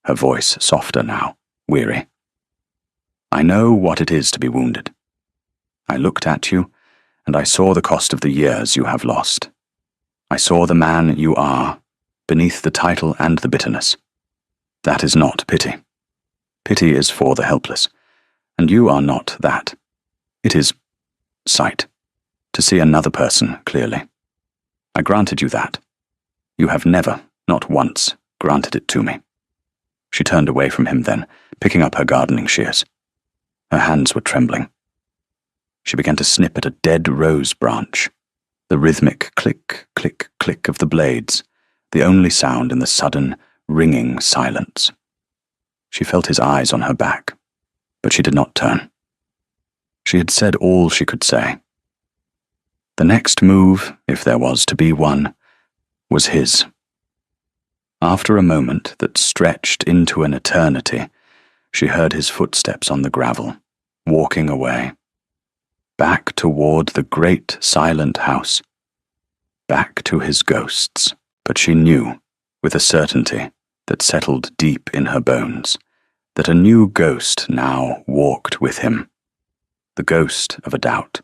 her voice softer now, weary. "I know what it is to be wounded. I looked at you, and I saw the cost of the years you have lost. I saw the man you are, beneath the title and the bitterness. That is not pity. Pity is for the helpless, and you are not that. It is sight, to see another person clearly. I granted you that. You have never, not once, granted it to me." She turned away from him then, picking up her gardening shears. Her hands were trembling. She began to snip at a dead rose branch, the rhythmic click, click, click of the blades, the only sound in the sudden, ringing silence. She felt his eyes on her back, but she did not turn. She had said all she could say. The next move, if there was to be one, was his. After a moment that stretched into an eternity, she heard his footsteps on the gravel, walking away, back toward the great silent house, back to his ghosts. But she knew, with a certainty that settled deep in her bones, that a new ghost now walked with him, the ghost of a doubt,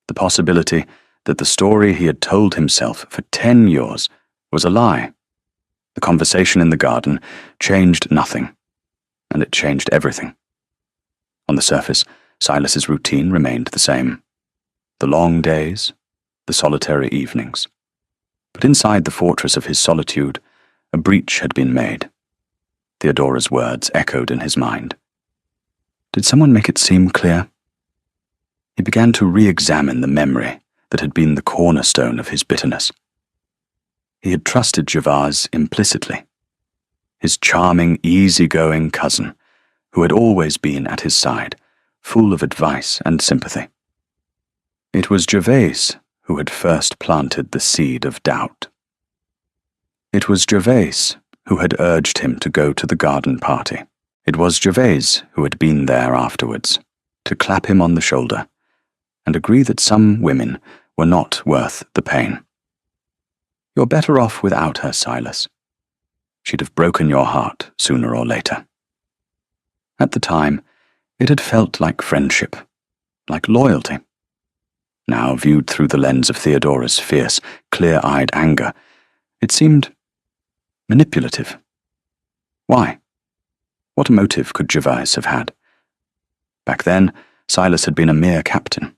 the possibility that the story he had told himself for 10 years was a lie. The conversation in the garden changed nothing, and it changed everything. On the surface, Silas's routine remained the same. The long days, the solitary evenings. But inside the fortress of his solitude, a breach had been made. Theodora's words echoed in his mind. Did someone make it seem clear? He began to re-examine the memory that had been the cornerstone of his bitterness. He had trusted Gervase implicitly, his charming, easy-going cousin, who had always been at his side, full of advice and sympathy. It was Gervase who had first planted the seed of doubt. It was Gervase who had urged him to go to the garden party. It was Gervase who had been there afterwards, to clap him on the shoulder, and agree that some women were not worth the pain. "You're better off without her, Silas. She'd have broken your heart sooner or later." At the time, it had felt like friendship, like loyalty. Now, viewed through the lens of Theodora's fierce, clear-eyed anger, it seemed manipulative. Why? What motive could Gervase have had? Back then, Silas had been a mere captain.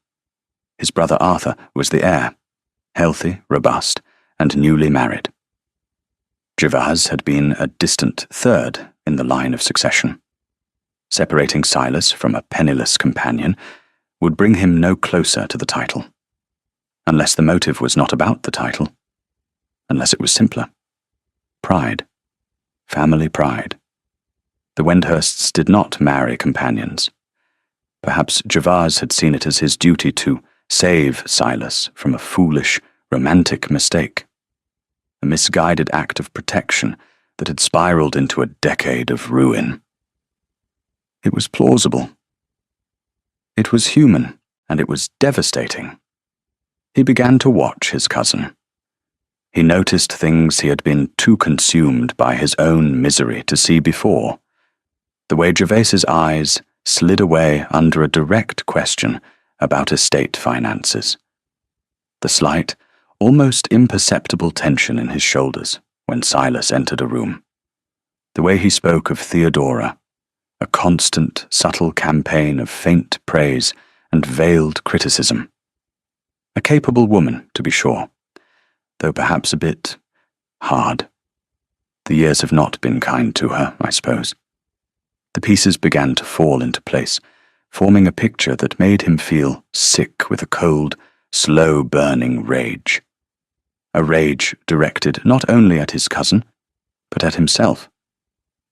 His brother Arthur was the heir, healthy, robust, and newly married. Gervase had been a distant third in the line of succession. Separating Silas from a penniless companion would bring him no closer to the title, unless the motive was not about the title, unless it was simpler. Pride. Family pride. The Wendhursts did not marry companions. Perhaps Gervase had seen it as his duty to save Silas from a foolish, romantic mistake, a misguided act of protection that had spiraled into a decade of ruin. It was plausible. It was human, and it was devastating. He began to watch his cousin. He noticed things he had been too consumed by his own misery to see before. The way Gervase's eyes slid away under a direct question about estate finances. The slight, almost imperceptible tension in his shoulders when Silas entered a room. The way he spoke of Theodora, a constant, subtle campaign of faint praise and veiled criticism. A capable woman, to be sure, though perhaps a bit hard. The years have not been kind to her, I suppose. The pieces began to fall into place, forming a picture that made him feel sick with a cold, slow-burning rage. A rage directed not only at his cousin, but at himself,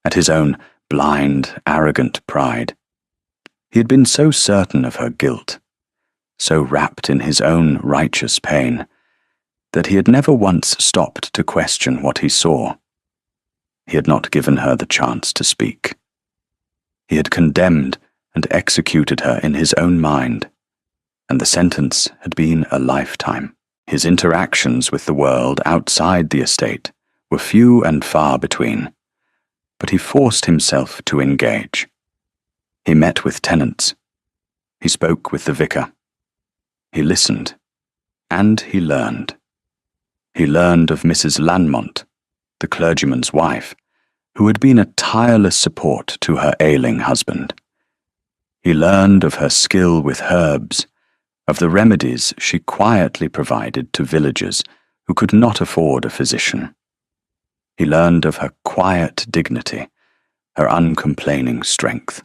at his own blind, arrogant pride. He had been so certain of her guilt, so wrapped in his own righteous pain, that he had never once stopped to question what he saw. He had not given her the chance to speak. He had condemned and executed her in his own mind, and the sentence had been a lifetime. His interactions with the world outside the estate were few and far between, but he forced himself to engage. He met with tenants. He spoke with the vicar. He listened. And he learned. He learned of Mrs. Lanmont, the clergyman's wife, who had been a tireless support to her ailing husband. He learned of her skill with herbs, of the remedies she quietly provided to villagers who could not afford a physician. He learned of her quiet dignity, her uncomplaining strength.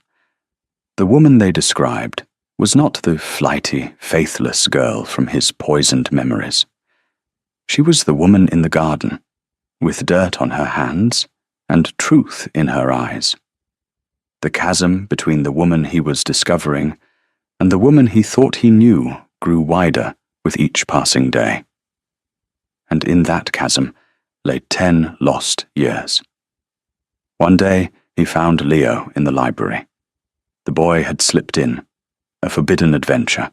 The woman they described was not the flighty, faithless girl from his poisoned memories. She was the woman in the garden, with dirt on her hands and truth in her eyes. The chasm between the woman he was discovering and the woman he thought he knew grew wider with each passing day. And in that chasm lay 10 lost years. One day he found Leo in the library. The boy had slipped in, a forbidden adventure,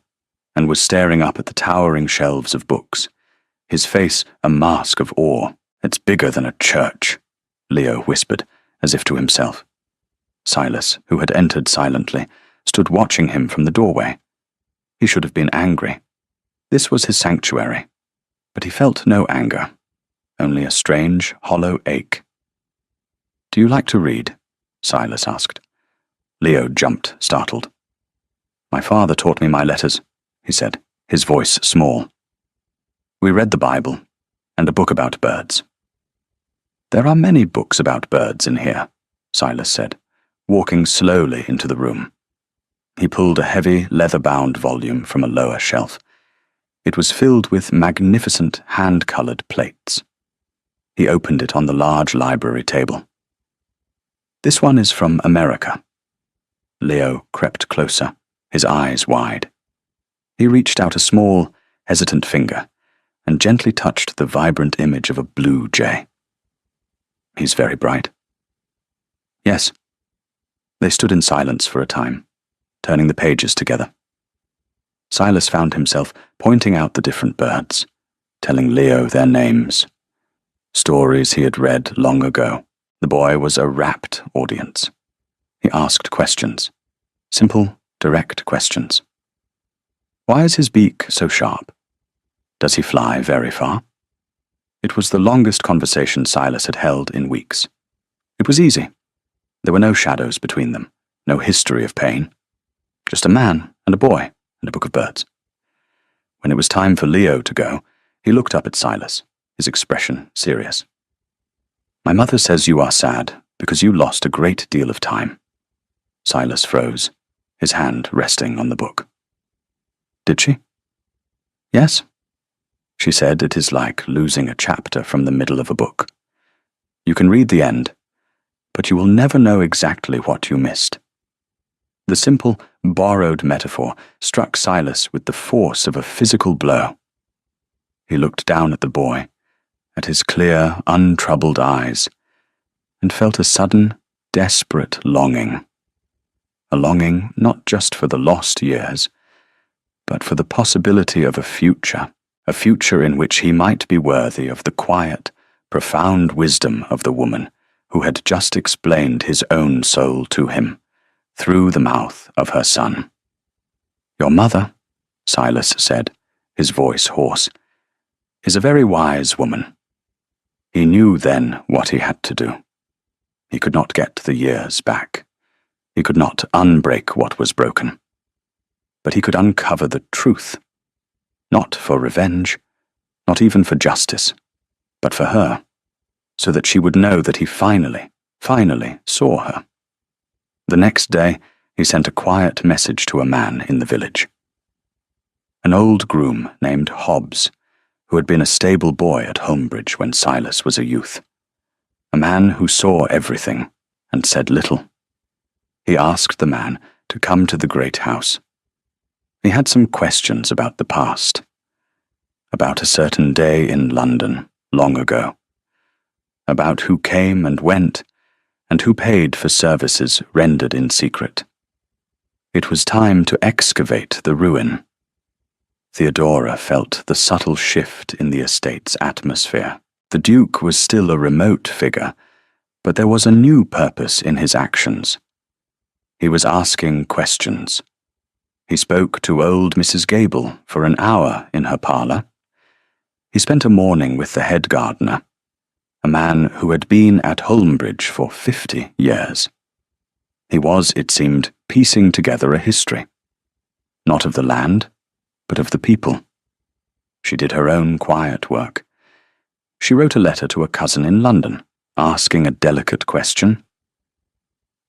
and was staring up at the towering shelves of books, his face a mask of awe. "It's bigger than a church," Leo whispered, as if to himself. Silas, who had entered silently, stood watching him from the doorway. He should have been angry. This was his sanctuary, but he felt no anger, only a strange, hollow ache. "Do you like to read?" Silas asked. Leo jumped, startled. "My father taught me my letters," he said, his voice small. "We read the Bible, and a book about birds." "There are many books about birds in here," Silas said, walking slowly into the room. He pulled a heavy, leather-bound volume from a lower shelf. It was filled with magnificent hand-colored plates. He opened it on the large library table. "This one is from America." Leo crept closer, his eyes wide. He reached out a small, hesitant finger and gently touched the vibrant image of a blue jay. "He's very bright." "Yes." They stood in silence for a time, turning the pages together. Silas found himself pointing out the different birds, telling Leo their names. Stories he had read long ago. The boy was a rapt audience. He asked questions, simple, direct questions. Why is his beak so sharp? Does he fly very far? It was the longest conversation Silas had held in weeks. It was easy. There were no shadows between them, no history of pain. Just a man and a boy and a book of birds. When it was time for Leo to go, he looked up at Silas, his expression serious. "My mother says you are sad because you lost a great deal of time." Silas froze, his hand resting on the book. "Did she?" "Yes." She said it is like losing a chapter from the middle of a book. You can read the end, but you will never know exactly what you missed. The simple, borrowed metaphor struck Silas with the force of a physical blow. He looked down at the boy, at his clear, untroubled eyes, and felt a sudden, desperate longing. A longing not just for the lost years, but for the possibility of a future in which he might be worthy of the quiet, profound wisdom of the woman who had just explained his own soul to him, through the mouth of her son. "Your mother," Silas said, his voice hoarse, "is a very wise woman." He knew then what he had to do. He could not get the years back. He could not unbreak what was broken. But he could uncover the truth, not for revenge, not even for justice, but for her, so that she would know that he finally saw her. The next day, he sent a quiet message to a man in the village. An old groom named Hobbs, who had been a stable boy at Holmbridge when Silas was a youth. A man who saw everything and said little. He asked the man to come to the great house. He had some questions about the past, about a certain day in London, long ago, about who came and went, and who paid for services rendered in secret. It was time to excavate the ruin. Theodora felt the subtle shift in the estate's atmosphere. The Duke was still a remote figure, But there was a new purpose in his actions. He was asking questions. He spoke to old Mrs. Gable for an hour in her parlour. He spent a morning with the head gardener, a man who had been at Holmbridge for 50 years. He was, it seemed, piecing together a history, not of the land, but of the people. She did her own quiet work. She wrote a letter to a cousin in London, asking a delicate question.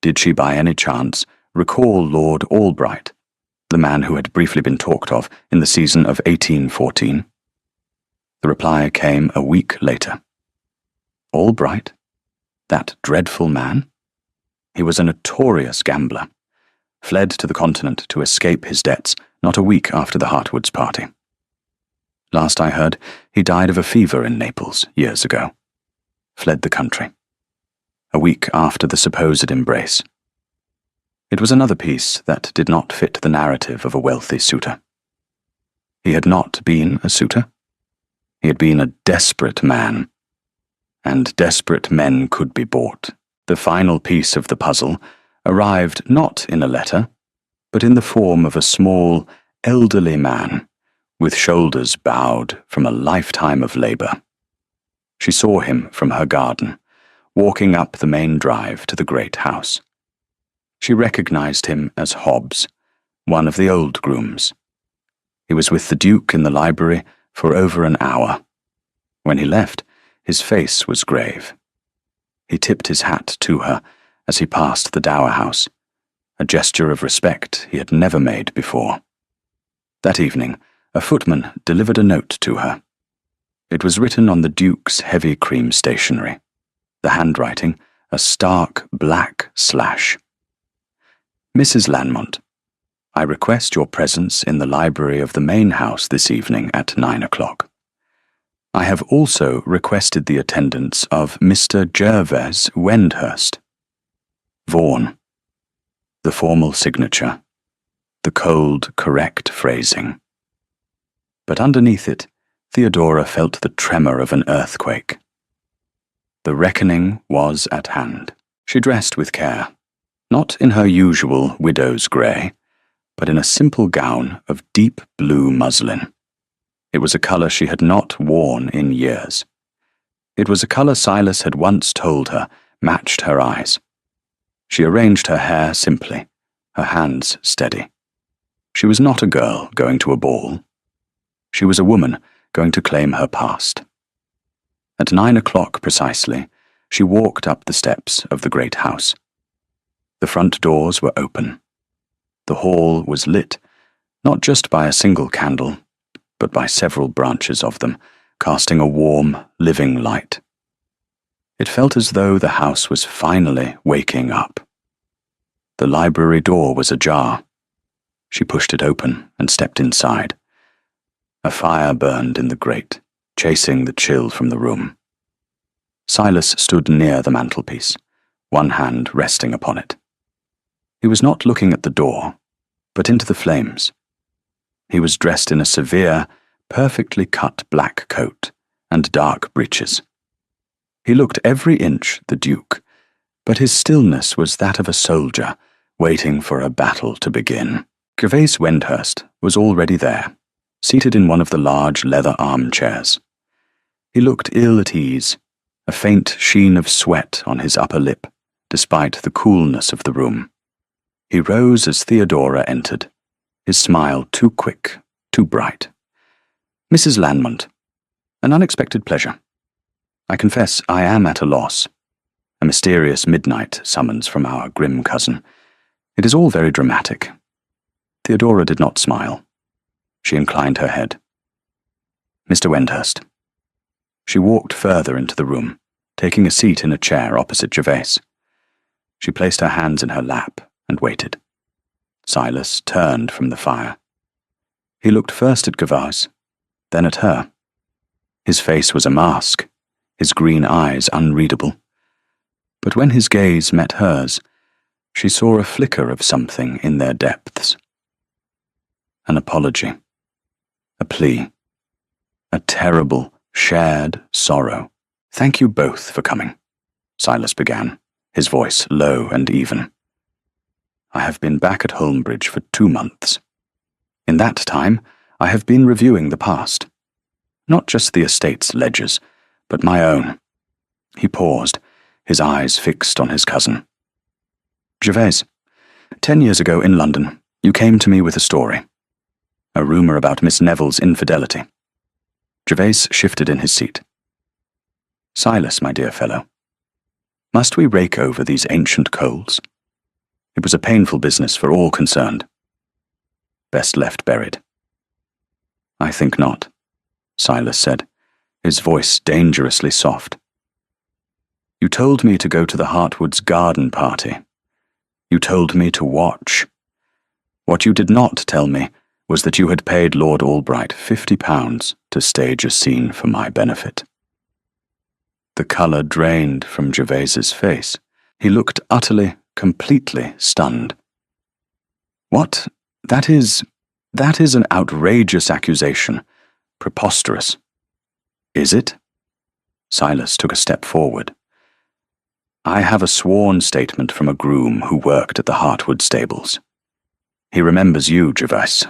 Did she by any chance recall Lord Albright, the man who had briefly been talked of in the season of 1814? The reply came a week later. Albright? That dreadful man? He was a notorious gambler, fled to the continent to escape his debts not a week after the Hartwoods party. Last I heard, he died of a fever in Naples years ago. Fled the country. A week after the supposed embrace. It was another piece that did not fit the narrative of a wealthy suitor. He had not been a suitor. He had been a desperate man. And desperate men could be bought. The final piece of the puzzle arrived not in a letter, but in the form of a small, elderly man, with shoulders bowed from a lifetime of labour. She saw him from her garden, walking up the main drive to the great house. She recognized him as Hobbs, one of the old grooms. He was with the Duke in the library for over an hour. When he left, his face was grave. He tipped his hat to her as he passed the dower house, a gesture of respect he had never made before. That evening, a footman delivered a note to her. It was written on the Duke's heavy cream stationery, the handwriting a stark black slash. Mrs. Lanmont, I request your presence in the library of the main house this evening at 9 o'clock. I have also requested the attendance of Mr. Gervase Wendhurst. Vaughan. The formal signature, the cold, correct phrasing. But underneath it, Theodora felt the tremor of an earthquake. The reckoning was at hand. She dressed with care, not in her usual widow's grey, but in a simple gown of deep blue muslin. It was a colour she had not worn in years. It was a colour Silas had once told her matched her eyes. She arranged her hair simply, her hands steady. She was not a girl going to a ball. She was a woman going to claim her past. At 9 o'clock precisely, she walked up the steps of the great house. The front doors were open. The hall was lit, not just by a single candle, but by several branches of them, casting a warm, living light. It felt as though the house was finally waking up. The library door was ajar. She pushed it open and stepped inside. A fire burned in the grate, chasing the chill from the room. Silas stood near the mantelpiece, one hand resting upon it. He was not looking at the door, but into the flames. He was dressed in a severe, perfectly cut black coat and dark breeches. He looked every inch the Duke, but his stillness was that of a soldier waiting for a battle to begin. Gervase Wendhurst was already there, seated in one of the large leather armchairs. He looked ill at ease, a faint sheen of sweat on his upper lip, despite the coolness of the room. He rose as Theodora entered, his smile too quick, too bright. Mrs. Lanmont, an unexpected pleasure. I confess I am at a loss. A mysterious midnight summons from our grim cousin. It is all very dramatic. Theodora did not smile. She inclined her head. Mr. Wendhurst. She walked further into the room, taking a seat in a chair opposite Gervase. She placed her hands in her lap and waited. Silas turned from the fire. He looked first at Gervase, then at her. His face was a mask, his green eyes unreadable. But when his gaze met hers, she saw a flicker of something in their depths. An apology, a plea, a terrible, shared sorrow. Thank you both for coming. Silas began, his voice low and even. "I have been back at Holmbridge for 2 months. In that time, I have been reviewing the past. Not just the estate's ledgers, but my own." He paused, his eyes fixed on his cousin. "Gervase, 10 years ago in London, you came to me with a story. A rumour about Miss Neville's infidelity." Gervase shifted in his seat. "Silas, my dear fellow, must we rake over these ancient coals? It was a painful business for all concerned. Best left buried." "I think not," Silas said, his voice dangerously soft. "You told me to go to the Hartwoods' garden party. You told me to watch. What you did not tell me was that you had paid Lord Albright £50 to stage a scene for my benefit." The colour drained from Gervase's face. He looked utterly, completely stunned. "What? That is an outrageous accusation. Preposterous." "Is it?" Silas took a step forward. "I have a sworn statement from a groom who worked at the Hartwood stables. He remembers you, Gervase.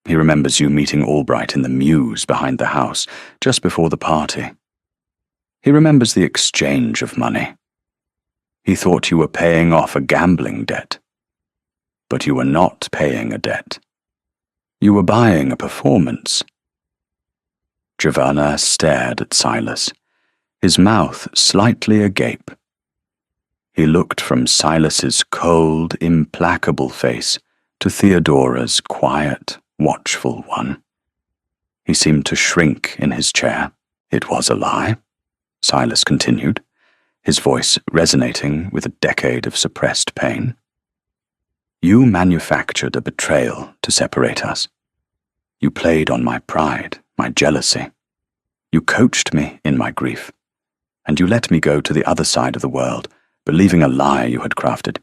He remembers you meeting Albright in the mews behind the house, just before the party. He remembers the exchange of money. He thought you were paying off a gambling debt. But you were not paying a debt. You were buying a performance." Giovanna stared at Silas, his mouth slightly agape. He looked from Silas's cold, implacable face to Theodora's quiet, watchful one. He seemed to shrink in his chair. "It was a lie," Silas continued, his voice resonating with a decade of suppressed pain. "You manufactured a betrayal to separate us. You played on my pride, my jealousy. You coached me in my grief, and you let me go to the other side of the world, believing a lie you had crafted."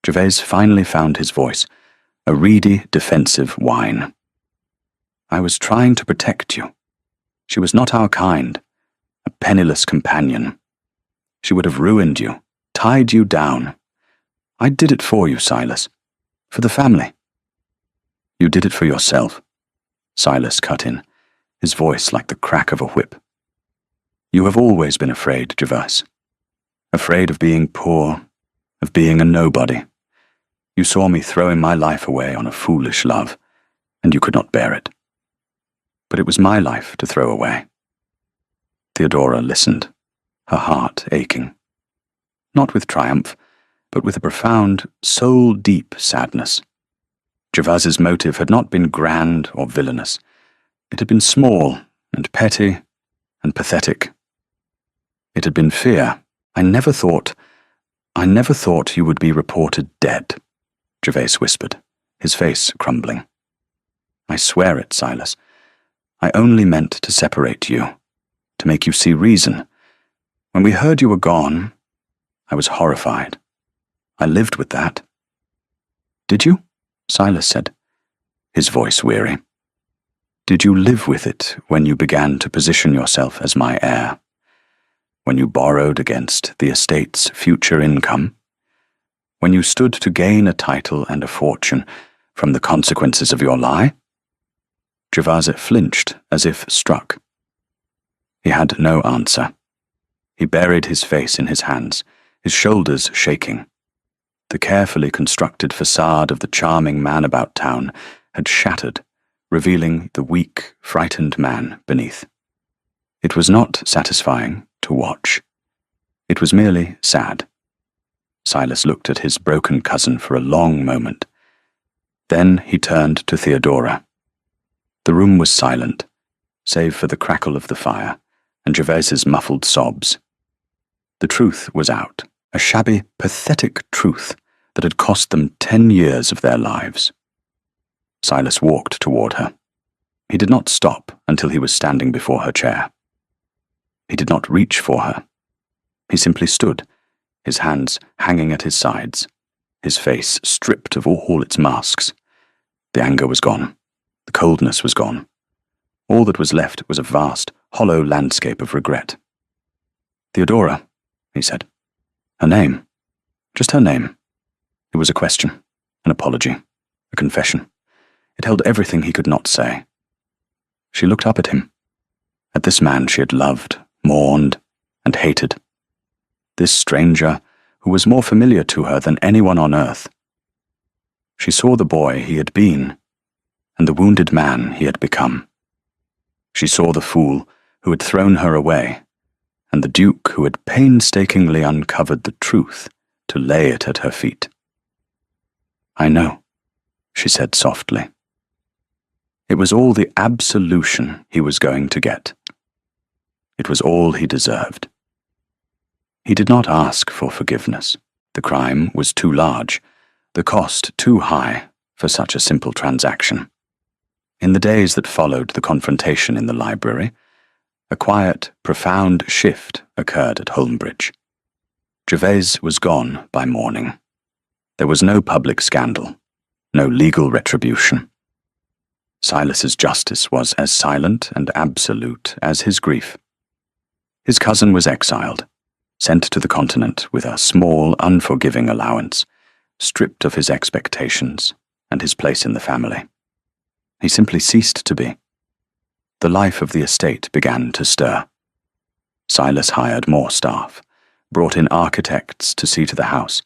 Gervase finally found his voice, a reedy, defensive whine. "I was trying to protect you. She was not our kind, a penniless companion. She would have ruined you, tied you down. I did it for you, Silas, for the family." "You did it for yourself," Silas cut in, his voice like the crack of a whip. "You have always been afraid, Gervase. Afraid of being poor, of being a nobody. You saw me throwing my life away on a foolish love, and you could not bear it. But it was my life to throw away." Theodora listened, her heart aching. Not with triumph, but with a profound, soul-deep sadness. Gervase's motive had not been grand or villainous. It had been small and petty and pathetic. It had been fear. I never thought you would be reported dead," Gervase whispered, his face crumbling. "I swear it, Silas. I only meant to separate you, to make you see reason. When we heard you were gone, I was horrified. I lived with that." "Did you?" Silas said, his voice weary. "Did you live with it when you began to position yourself as my heir? When you borrowed against the estate's future income? When you stood to gain a title and a fortune from the consequences of your lie?" Gervase flinched as if struck. He had no answer. He buried his face in his hands, his shoulders shaking. The carefully constructed facade of the charming man about town had shattered, revealing the weak, frightened man beneath. It was not satisfying to watch. It was merely sad. Silas looked at his broken cousin for a long moment. Then he turned to Theodora. The room was silent, save for the crackle of the fire and Gervase's muffled sobs. The truth was out, a shabby, pathetic truth that had cost them 10 years of their lives. Silas walked toward her. He did not stop until he was standing before her chair. He did not reach for her. He simply stood, his hands hanging at his sides, his face stripped of all its masks. The anger was gone. The coldness was gone. All that was left was a vast, hollow landscape of regret. "Theodora," he said. Her name. Just her name. It was a question, an apology, a confession. It held everything he could not say. She looked up at him, at this man she had loved, mourned, and hated. This stranger who was more familiar to her than anyone on earth. She saw the boy he had been, and the wounded man he had become. She saw the fool who had thrown her away, and the duke who had painstakingly uncovered the truth to lay it at her feet. I know, she said softly. It was all the absolution he was going to get. It was all he deserved. He did not ask for forgiveness. The crime was too large, the cost too high for such a simple transaction. In the days that followed the confrontation in the library, a quiet, profound shift occurred at Holmbridge. Gervase was gone by morning. There was no public scandal, no legal retribution. Silas's justice was as silent and absolute as his grief. His cousin was exiled, sent to the continent with a small, unforgiving allowance, stripped of his expectations and his place in the family. He simply ceased to be. The life of the estate began to stir. Silas hired more staff, brought in architects to see to the house,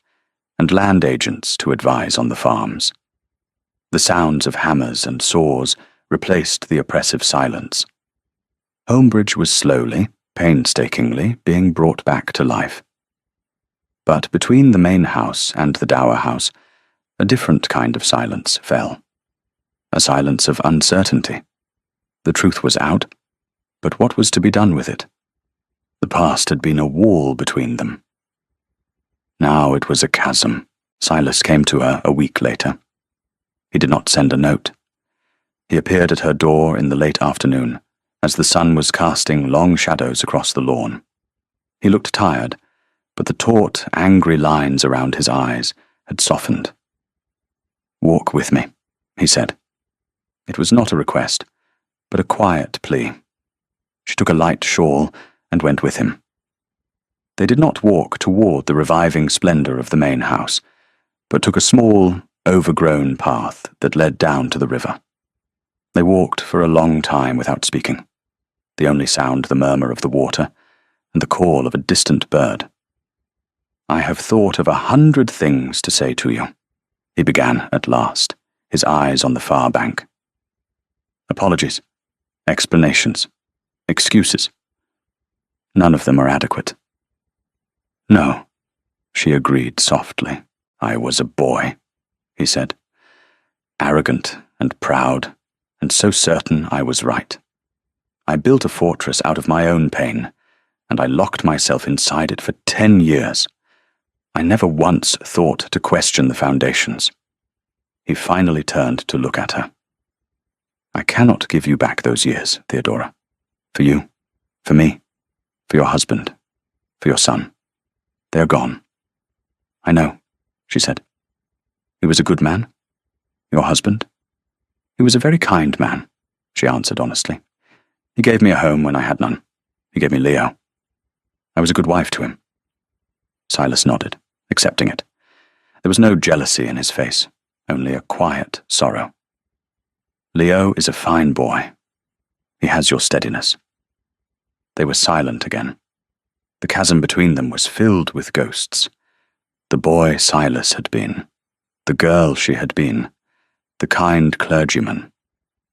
and land agents to advise on the farms. The sounds of hammers and saws replaced the oppressive silence. Holmbridge was slowly, painstakingly being brought back to life. But between the main house and the dower house, a different kind of silence fell. A silence of uncertainty. The truth was out, but what was to be done with it? The past had been a wall between them. Now it was a chasm. Silas came to her a week later. He did not send a note. He appeared at her door in the late afternoon, as the sun was casting long shadows across the lawn. He looked tired, but the taut, angry lines around his eyes had softened. "Walk with me," he said. It was not a request, but a quiet plea. She took a light shawl and went with him. They did not walk toward the reviving splendor of the main house, but took a small, overgrown path that led down to the river. They walked for a long time without speaking, the only sound the murmur of the water and the call of a distant bird. "I have thought of 100 things to say to you," he began at last, his eyes on the far bank. "Apologies, explanations, excuses. None of them are adequate." "No," she agreed softly. "I was a boy," he said, "arrogant and proud, and so certain I was right. I built a fortress out of my own pain, and I locked myself inside it for 10 years. I never once thought to question the foundations." He finally turned to look at her. "I cannot give you back those years, Theodora. For you, for me, for your husband, for your son. They are gone." "I know," she said. "He was a good man? Your husband?" "He was a very kind man," she answered honestly. "He gave me a home when I had none. He gave me Leo. I was a good wife to him." Silas nodded, accepting it. There was no jealousy in his face, only a quiet sorrow. "Leo is a fine boy. He has your steadiness." They were silent again. The chasm between them was filled with ghosts. The boy Silas had been, the girl she had been, the kind clergyman,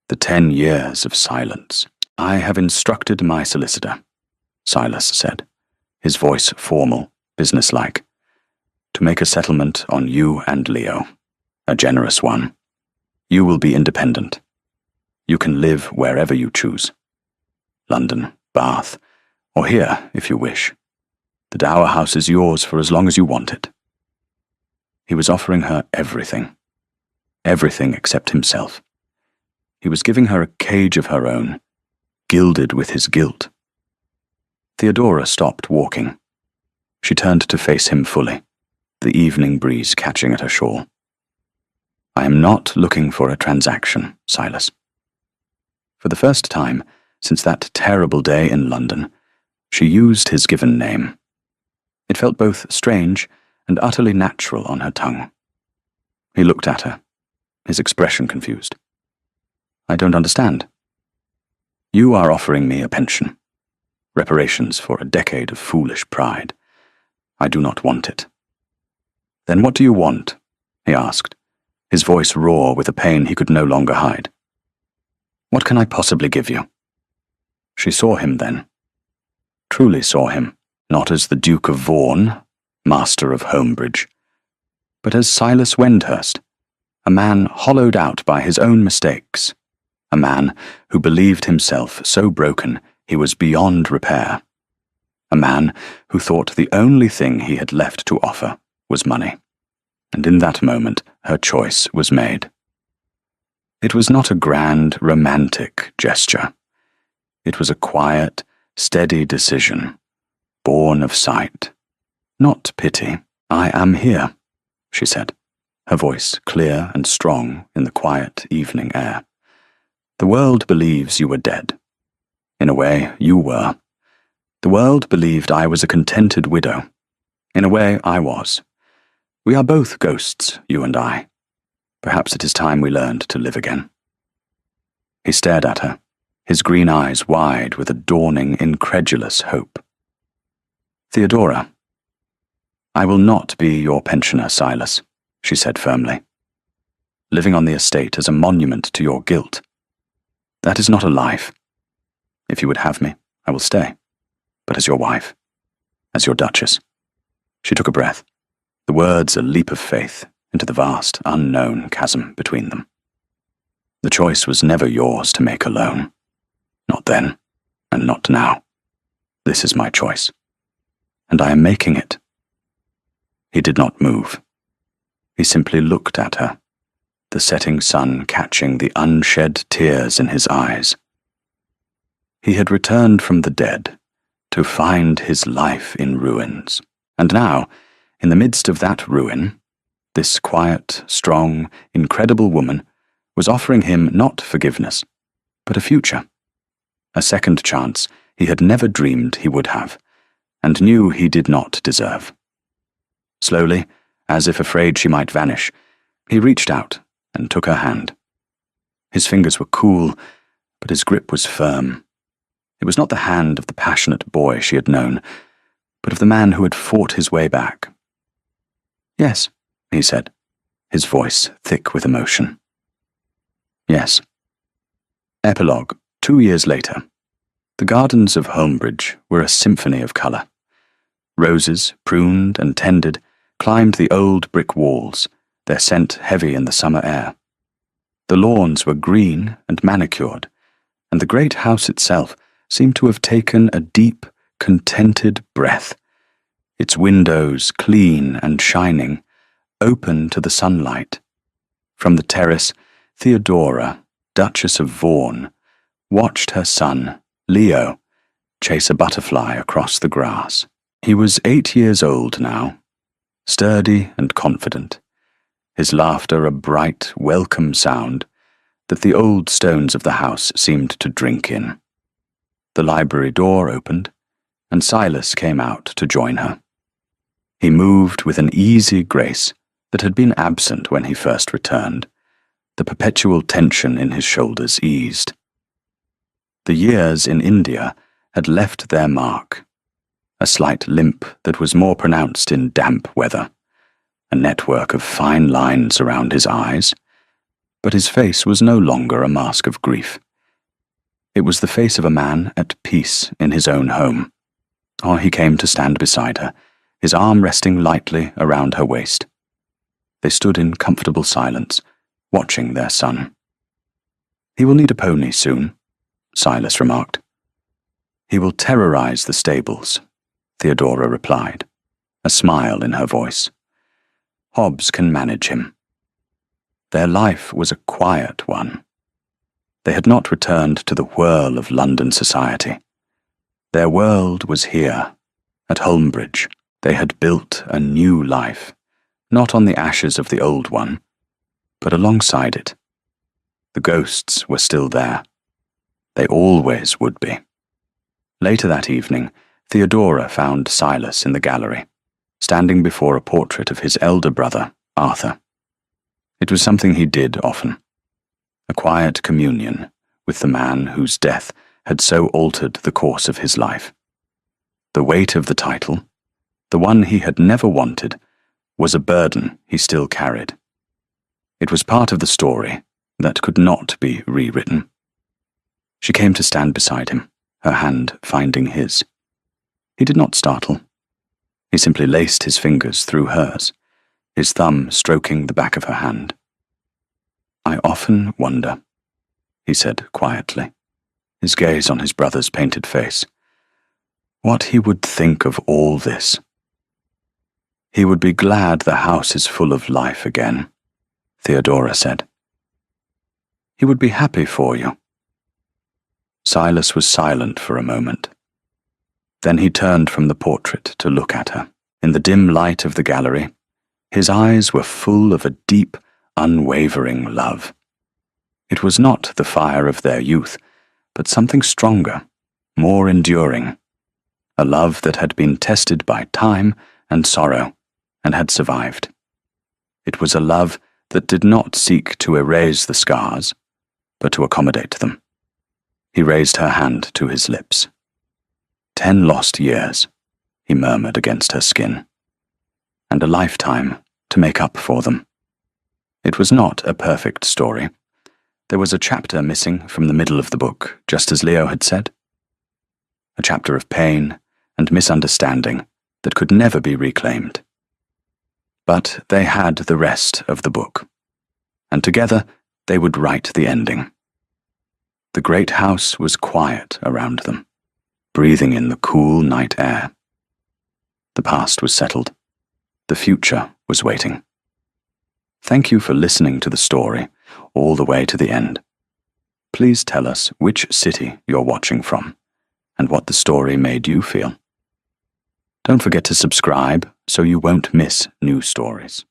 the 10 years of silence. "I have instructed my solicitor," Silas said, his voice formal, businesslike, "to make a settlement on you and Leo, a generous one. You will be independent. You can live wherever you choose. London, Bath, or here if you wish. The dower house is yours for as long as you want it." He was offering her everything. Everything except himself. He was giving her a cage of her own, gilded with his guilt. Theodora stopped walking. She turned to face him fully, the evening breeze catching at her shawl. "I am not looking for a transaction, Silas." For the first time since that terrible day in London, she used his given name. It felt both strange and utterly natural on her tongue. He looked at her, his expression confused. "I don't understand." "You are offering me a pension, reparations for a decade of foolish pride. I do not want it." "Then what do you want?" he asked, his voice raw with a pain he could no longer hide. "What can I possibly give you?" She saw him then, truly saw him, not as the Duke of Vaughan, master of Homebridge, but as Silas Wendhurst, a man hollowed out by his own mistakes, a man who believed himself so broken he was beyond repair, a man who thought the only thing he had left to offer was money. And in that moment her choice was made. It was not a grand, romantic gesture. It was a quiet, steady decision, born of sight, not pity. "I am here," she said, her voice clear and strong in the quiet evening air. "The world believes you were dead. In a way, you were. The world believed I was a contented widow. In a way, I was. We are both ghosts, you and I. Perhaps it is time we learned to live again." He stared at her, his green eyes wide with a dawning, incredulous hope. "Theodora." "I will not be your pensioner, Silas," she said firmly. "Living on the estate is a monument to your guilt. That is not a life. If you would have me, I will stay, but as your wife, as your duchess." She took a breath, the words a leap of faith into the vast, unknown chasm between them. "The choice was never yours to make alone. Not then, and not now. This is my choice, and I am making it." He did not move. He simply looked at her, the setting sun catching the unshed tears in his eyes. He had returned from the dead to find his life in ruins, and now, in the midst of that ruin, this quiet, strong, incredible woman was offering him not forgiveness, but a future, a second chance he had never dreamed he would have, and knew he did not deserve. Slowly, as if afraid she might vanish, he reached out and took her hand. His fingers were cool, but his grip was firm. It was not the hand of the passionate boy she had known, but of the man who had fought his way back. "Yes," he said, his voice thick with emotion. "Yes." Epilogue. 2 years later. The gardens of Homebridge were a symphony of colour. Roses, pruned and tended, climbed the old brick walls, their scent heavy in the summer air. The lawns were green and manicured, and the great house itself seemed to have taken a deep, contented breath, its windows clean and shining, open to the sunlight. From the terrace, Theodora, Duchess of Vaughan, watched her son, Leo, chase a butterfly across the grass. He was 8 years old now, sturdy and confident, his laughter a bright, welcome sound that the old stones of the house seemed to drink in. The library door opened, and Silas came out to join her. He moved with an easy grace that had been absent when he first returned. The perpetual tension in his shoulders eased. The years in India had left their mark, a slight limp that was more pronounced in damp weather, a network of fine lines around his eyes, but his face was no longer a mask of grief. It was the face of a man at peace in his own home. He came to stand beside her, his arm resting lightly around her waist. They stood in comfortable silence, watching their son. "He will need a pony soon," Silas remarked. "He will terrorize the stables," Theodora replied, a smile in her voice. "Hobbs can manage him." Their life was a quiet one. They had not returned to the whirl of London society. Their world was here, at Holmbridge. They had built a new life, not on the ashes of the old one, but alongside it. The ghosts were still there. They always would be. Later that evening, Theodora found Silas in the gallery. standing before a portrait of his elder brother, Arthur. It was something he did often, a quiet communion with the man whose death had so altered the course of his life. The weight of the title, the one he had never wanted, was a burden he still carried. It was part of the story that could not be rewritten. She came to stand beside him, her hand finding his. He did not startle. He simply laced his fingers through hers, his thumb stroking the back of her hand. "I often wonder," he said quietly, his gaze on his brother's painted face, "what he would think of all this." "He would be glad the house is full of life again," Theodora said. "He would be happy for you." Silas was silent for a moment. Then he turned from the portrait to look at her. In the dim light of the gallery, his eyes were full of a deep, unwavering love. It was not the fire of their youth, but something stronger, more enduring, a love that had been tested by time and sorrow and had survived. It was a love that did not seek to erase the scars, but to accommodate them. He raised her hand to his lips. 10 lost years, he murmured against her skin, and a lifetime to make up for them. It was not a perfect story. There was a chapter missing from the middle of the book, just as Leo had said. A chapter of pain and misunderstanding that could never be reclaimed. But they had the rest of the book, and together they would write the ending. The great house was quiet around them, breathing in the cool night air. The past was settled. The future was waiting. Thank you for listening to the story all the way to the end. Please tell us which city you're watching from and what the story made you feel. Don't forget to subscribe so you won't miss new stories.